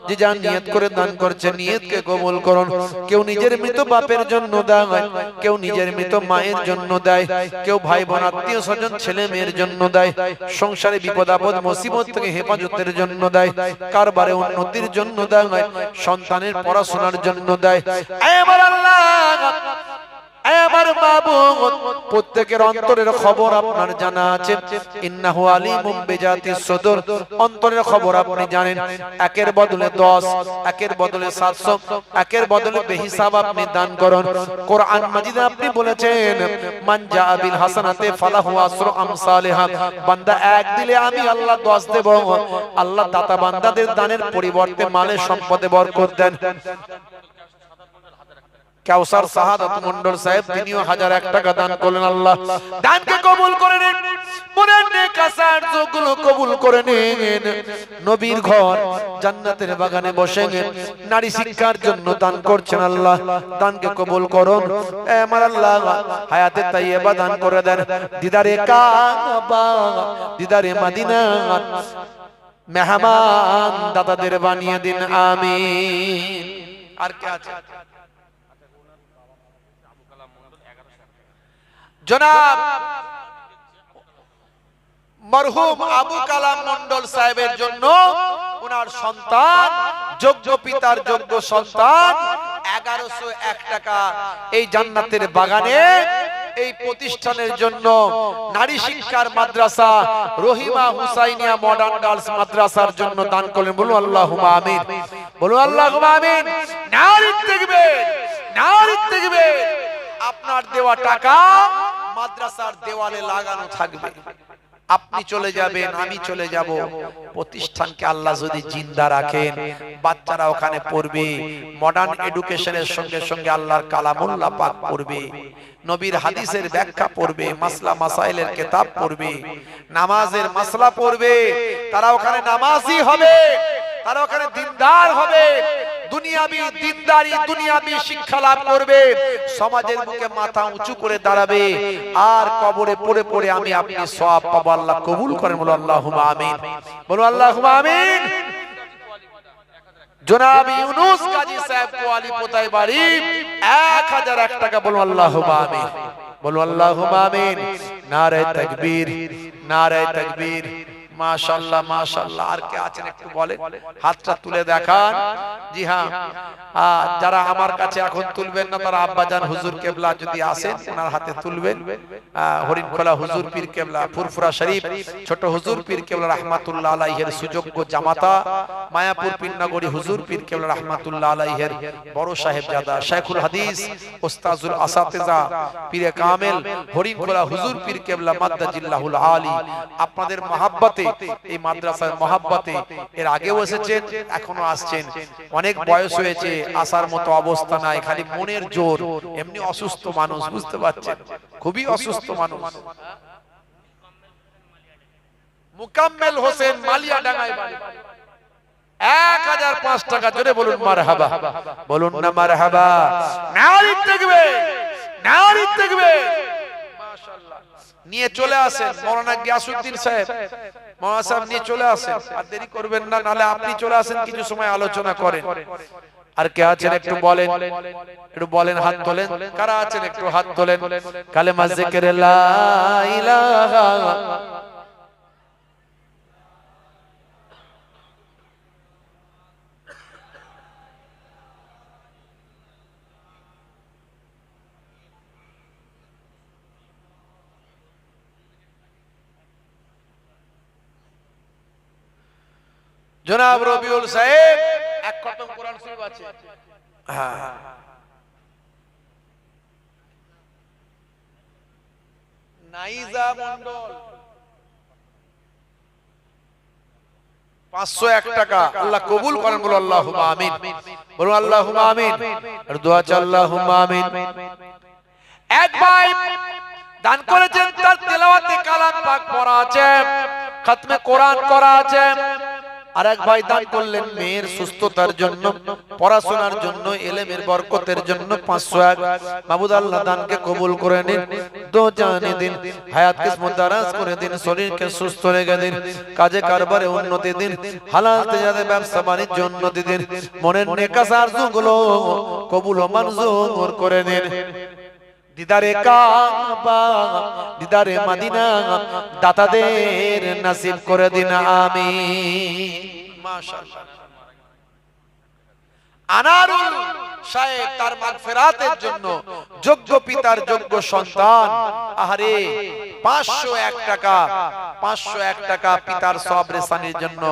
যে যা নিয়ত করে দান করছে নিয়তকে কবুল করুন। কেউ নিজের মৃত বাপের জন্য দেয়, কেউ নিজের মৃত মায়ের জন্য দেয়, কেউ ভাই বোন আত্মীয় স্বজন ছেলে মেয়ের জন্য দেয়, সংসারে বিপদ আপদ মুসিবত থেকে হেফাজতের জন্য দেয়, কারবারে উন্নতির জন্য দেয়, সন্তানের পড়াশোনার জন্য দেয়। আমার আল্লাহ, আমার মাবুদ, প্রত্যেকের অন্তরের খবর আপনার জানা আছে। ইন্নাহু আলিমুম বিজাতিস সুদূর, অন্তরের খবর আপনি জানেন। একের বদলে 10, একের বদলে 700, একের বদলে বেহিসাব আপনি দান করুন। কোরআন মাজিদে আপনি বলেছেন, মান জা বিল হাসানাতে ফালাহু আসরু আমসালিহা, বান্দা এক দিলে আমি আল্লাহ 10 দেব। আল্লাহ দাতা বান্দাদের দানের পরিবর্তে মালে সম্পদে বরকত দেন। কাউসার সাহাদাত মন্ডল সাহেব তিনিও 1001 টাকা দান করলেন। আল্লাহ দানকে কবুল করে নিন, মনের নেক আরজুগুলো কবুল করে নিন। নবীর ঘর জান্নাতের বাগানে বসে নারী শিক্ষার জন্য দান করছেন। আল্লাহ দানকে কবুল করুন। আমার আল্লাহ হায়াতে তাইয়্যিবা দান করে দেন। দিদারে কাবা, দিদারে মদিনা মেহমান দাদাদের বানিয়ে দিন, আমিন। আর কে আছে? জনাব মরহুম আবু কালাম মন্ডল সাহেবের জন্য ওনার সন্তান, যোগ্য পিতার যোগ্য সন্তান 1101 টাকা এই জান্নাতের বাগানে এই প্রতিষ্ঠানের জন্য, নারী শিক্ষার মাদ্রাসা রহিমা হুসাইনিয়া মডার্ন গার্লস মাদ্রাসার জন্য দান করলেন। বলুন আল্লাহুম্মা আমিন। বলুন আল্লাহুম্মা আমিন। নারে তাকবীর, নারে তাকবীর। আপনার দেওয়া টাকা মাদ্রাসার দেওয়ালে লাগানো থাকবে। আপনি চলে যাবেন, আমি চলে যাব, প্রতিষ্ঠানকে আল্লাহ যদি জিন্দা রাখেন, বাচ্চারা ওখানে পড়বে, মডার্ন এডুকেশনের সঙ্গে সঙ্গে আল্লাহর কালামুল্লাহ পাক পড়বে, নবীর হাদিসের ব্যাখ্যা পড়বে, মাসলা মাসাইলের কিতাব পড়বে, নামাজের মাসলা পড়বে। তারা ওখানে নামাজি হবে, তারা ওখানে দিনদার হবে, দুনিয়াবি দিনদারি দুনিয়াবি শিক্ষা লাভ করবে, সমাজের মুখে মাথা উঁচু করে দাঁড়াবে, আর কবরে পড়ে পড়ে আমি আপনি সওয়াব পাবো। আল্লাহ কবুল করেন। বলো আল্লাহুম্মা আমিন। বলো আল্লাহুম্মা আমিন। জনাব ইউনুস কাজী সাহেব কোয়ালি পোতায় বাড়ি 1001 টাকা, বলো আল্লাহুম্মা আমিন। বলো আল্লাহুম্মা আমিন। নারে তাকবীর, নারে তাকবীর, মাশাআল্লাহ মাশাআল্লাহ। আর কে আছেন একটু বলেন, হাতটা তুলে দেখান। জি হ্যাঁ, যারা আমার কাছে এখন তুলবেন না তারা আব্বাজান হুজুর কেবলা যদি আসেন ওনার হাতে তুলবেন। হরিণখোলা হুজুর পীর কেবলা, ফুরফুরা শরীফ ছোট হুজুর পীর কেবলা রাহমাতুল্লাহ আলাইহির সুযোগ্য জামাতা, মায়াপুর পীরনগরী হুজুর পীর কেবলা রাহমাতুল্লাহ আলাইহির বড় সাহেবজাদা শাইখুল হাদিস উস্তাজুল আসাতিজা পীরে কামেল হরিণখোলা হুজুর পীর কেবলা মাদ্দাজিল্লাহুল আলী, আপনাদের মহাব্বতে এই মাদ্রাসার মহাব্বতে এর আগেও এসেছেন, এখনো আসছেন। অনেক বয়স হয়েছে, আসার মতো অবস্থা নাই, খালি মনের জোর। এমনি অসুস্থ মানুষ, বুঝতে পারছেন, খুবই অসুস্থ মানুষ। মুকাম্মেল হোসেন মালিয়াডাঙ্গায় বাড়ি। 1005 টাকা জোরে বলুন মারহাবা, বলুন না মারহাবা। নারী তাকবীর, নারী তাকবীর। মাশাআল্লাহ। নিয়ে চলে আসেন মাওলানা গিয়াসউদ্দিন সাহেব, মাওলানা সাহেব নিয়ে চলে আসেন, আর দেরি করবেন না, নালে আপনি চলে আসেন, কিছু সময় আলোচনা করেন। আর কে আছেন একটু বলেন, একটু বলেন, হাত তোলেন, কারা আছেন একটু হাত তোলেন। কালেমা জিকির লা ইলাহা জনাব রবিউল সাহেব এক খতম কোরআন শরীফ আছে। হ্যাঁ, নাইজা মন্ডল 501 টাকা, আল্লাহ কবুল করেন, বলো আল্লাহুম্মা আমিন, বলো আল্লাহুম্মা আমিন, আর দোয়া চাই আল্লাহুম্মা আমিন। এক ভাই দান করেছেন, তার তেলাওয়াতে কালাম পাক পড়া আছে, খতমে কোরআন করা আছে। আর এক ভাই দান করলেন মেয়ের সুস্থতার জন্য, পড়াশোনার জন্য, ইলমের বরকতের জন্য 501। মাবুদ আল্লাহ দানকে কবুল করে নিন, দো জানে দিন, হায়াত কিসমত দারাজ করে দিন, শরীরকে সুস্থ রেখে দিন, কাজে কারবারে উন্নতি দিন, হালাল তেজারে ব্যবসা বাণিজ্য উন্নতি দিন, মনের নেকাস আরজুগুলো কবুল ও মঞ্জুর করে দিন। দিদারে কাবা, দিদারে মদিনা দাতাদের নসিব করে দিন, আমিন। মাশাআল্লাহ। আনারুল সাহেব তার মাগফিরাতের জন্য, যোগ্য পিতার যোগ্য সন্তান, আহারে 501 টাকা, 501 টাকা পিতার সবরে সানির জন্য,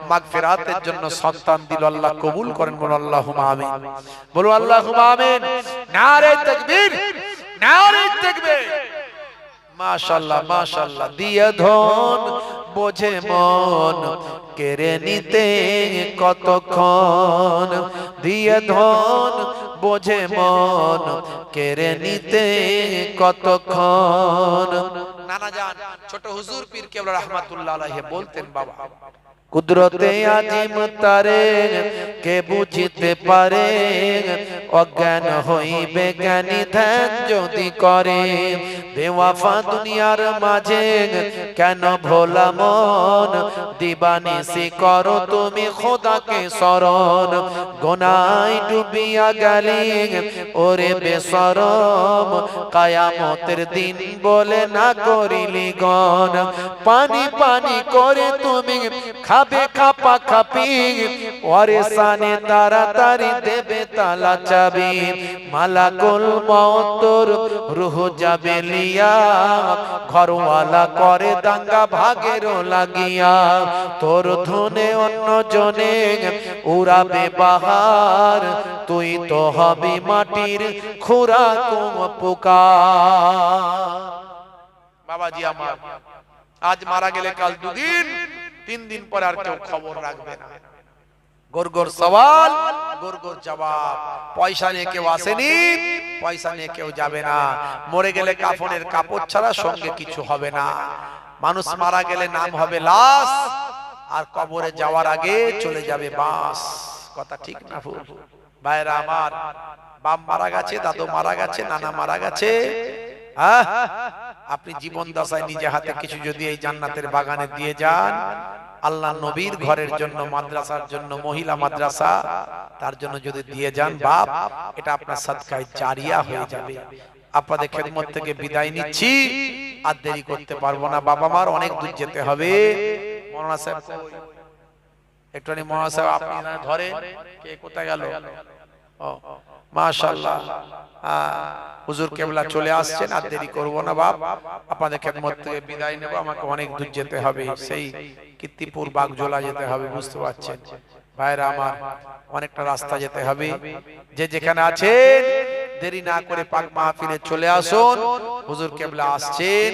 মাগফিরাতের জন্য সন্তান দিল, আল্লাহ কবুল করেন, বলো আল্লাহুম্মা আমিন, বলো আল্লাহুম্মা আমিন। নারে তাকবীর, নারে তাকবীর। মাশাআল্লাহ মাশাআল্লাহ। দিয়ে ধন বোঝে মন, কেড়ে নিতে কতক্ষণ, দিয়ে ধন বোঝে মন, কেড়ে নিতে কতক্ষণ। নানা জান ছোট হুজুর পীর কেবলা রাহমাতুল্লাহ আলাইহি বলতেন, বাবা কুদরতে আজিম তারে কে বুঝিতে পারে, অজ্ঞান হইবে জ্ঞানী ধ্যান যদি করে, বেওয়াফা দুনিয়ার মাঝে কেন ভোলা মন, দিবানিসি করো তুমি খোদাকে শরণ, গোনায় ডুবিয়া গেলি ওরে বেশরম, কিয়ামতের দিন বলে না করিলি গণ, পানি পানি করে তুমি খাবে খাপা খাপি, ওয়ারিসানে তাড়াতাড়ি দেবে তালা চাবি, মালাকুল মউত তোর রূহ যাবে লিয়া, ঘরওয়ালা করে দাঙ্গা ভাগের লাগিয়া, তোর ধুনে অন্য জনে উড়াবে বাহার, তুই তো হবি মাটির খোরাক পুকার। বাবাজি আমার আজ মারা গেলে কাল দুদিন, 3 দিন পরে আর কেউ খবর রাখবে না। গোরগোর সওয়াল, গোরগোর জবাব। পয়সা নিয়ে কেউ আসেনি, পয়সা নিয়ে কেউ যাবে না। মরে গেলে কাফনের কাপড় ছাড়া সঙ্গে কিছু হবে না। মানুষ মারা গেলে নাম হবে লাশ, আর কবরে যাওয়ার আগে চলে যাবে বাস। কথা ঠিক না ভুল? ভাইরা আমার, বাপ মারা গেছে, দাদু মারা গেছে, নানা মারা গেছে, আপনি জীবন দশায় নিজে হাতে কিছু যদি এই জান্নাতের বাগানে দিয়ে যান, আল্লাহ নবীর ঘরের জন্য, মাদ্রাসার জন্য, মহিলা মাদ্রাসা, তার জন্য যদি দিয়ে যান বাপ, এটা আপনার সাদকায়ে জারিয়া হয়ে যাবে। আপনাদের খেদমত থেকে বিদায় নিচ্ছি, আর দেরি করতে পারবো না। বাবা মার অনেক দূর যেতে হবে, মৌলানা সাহেব একটুখানি মৌলানা সাহেব আপনি ধরে কে কোথায় গেল? ও মাশাআল্লাহ, হুজুর কেবলা চলে আসছেন, আর দেরি করবো না বাপ, আপনাদের খেদমত থেকে বিদায় নেব। আমাকে অনেক দূর যেতে হবে, সেই কীর্তিপুর বাগজোলা যেতে হবে, বুঝতে পারছেন ভাইরা আমার, অনেকটা রাস্তা যেতে হবে। যে যেখানে আছেন দেরি না করে পাক মাহফিলে চলে আসুন, হুজুর কেবলা আসছেন।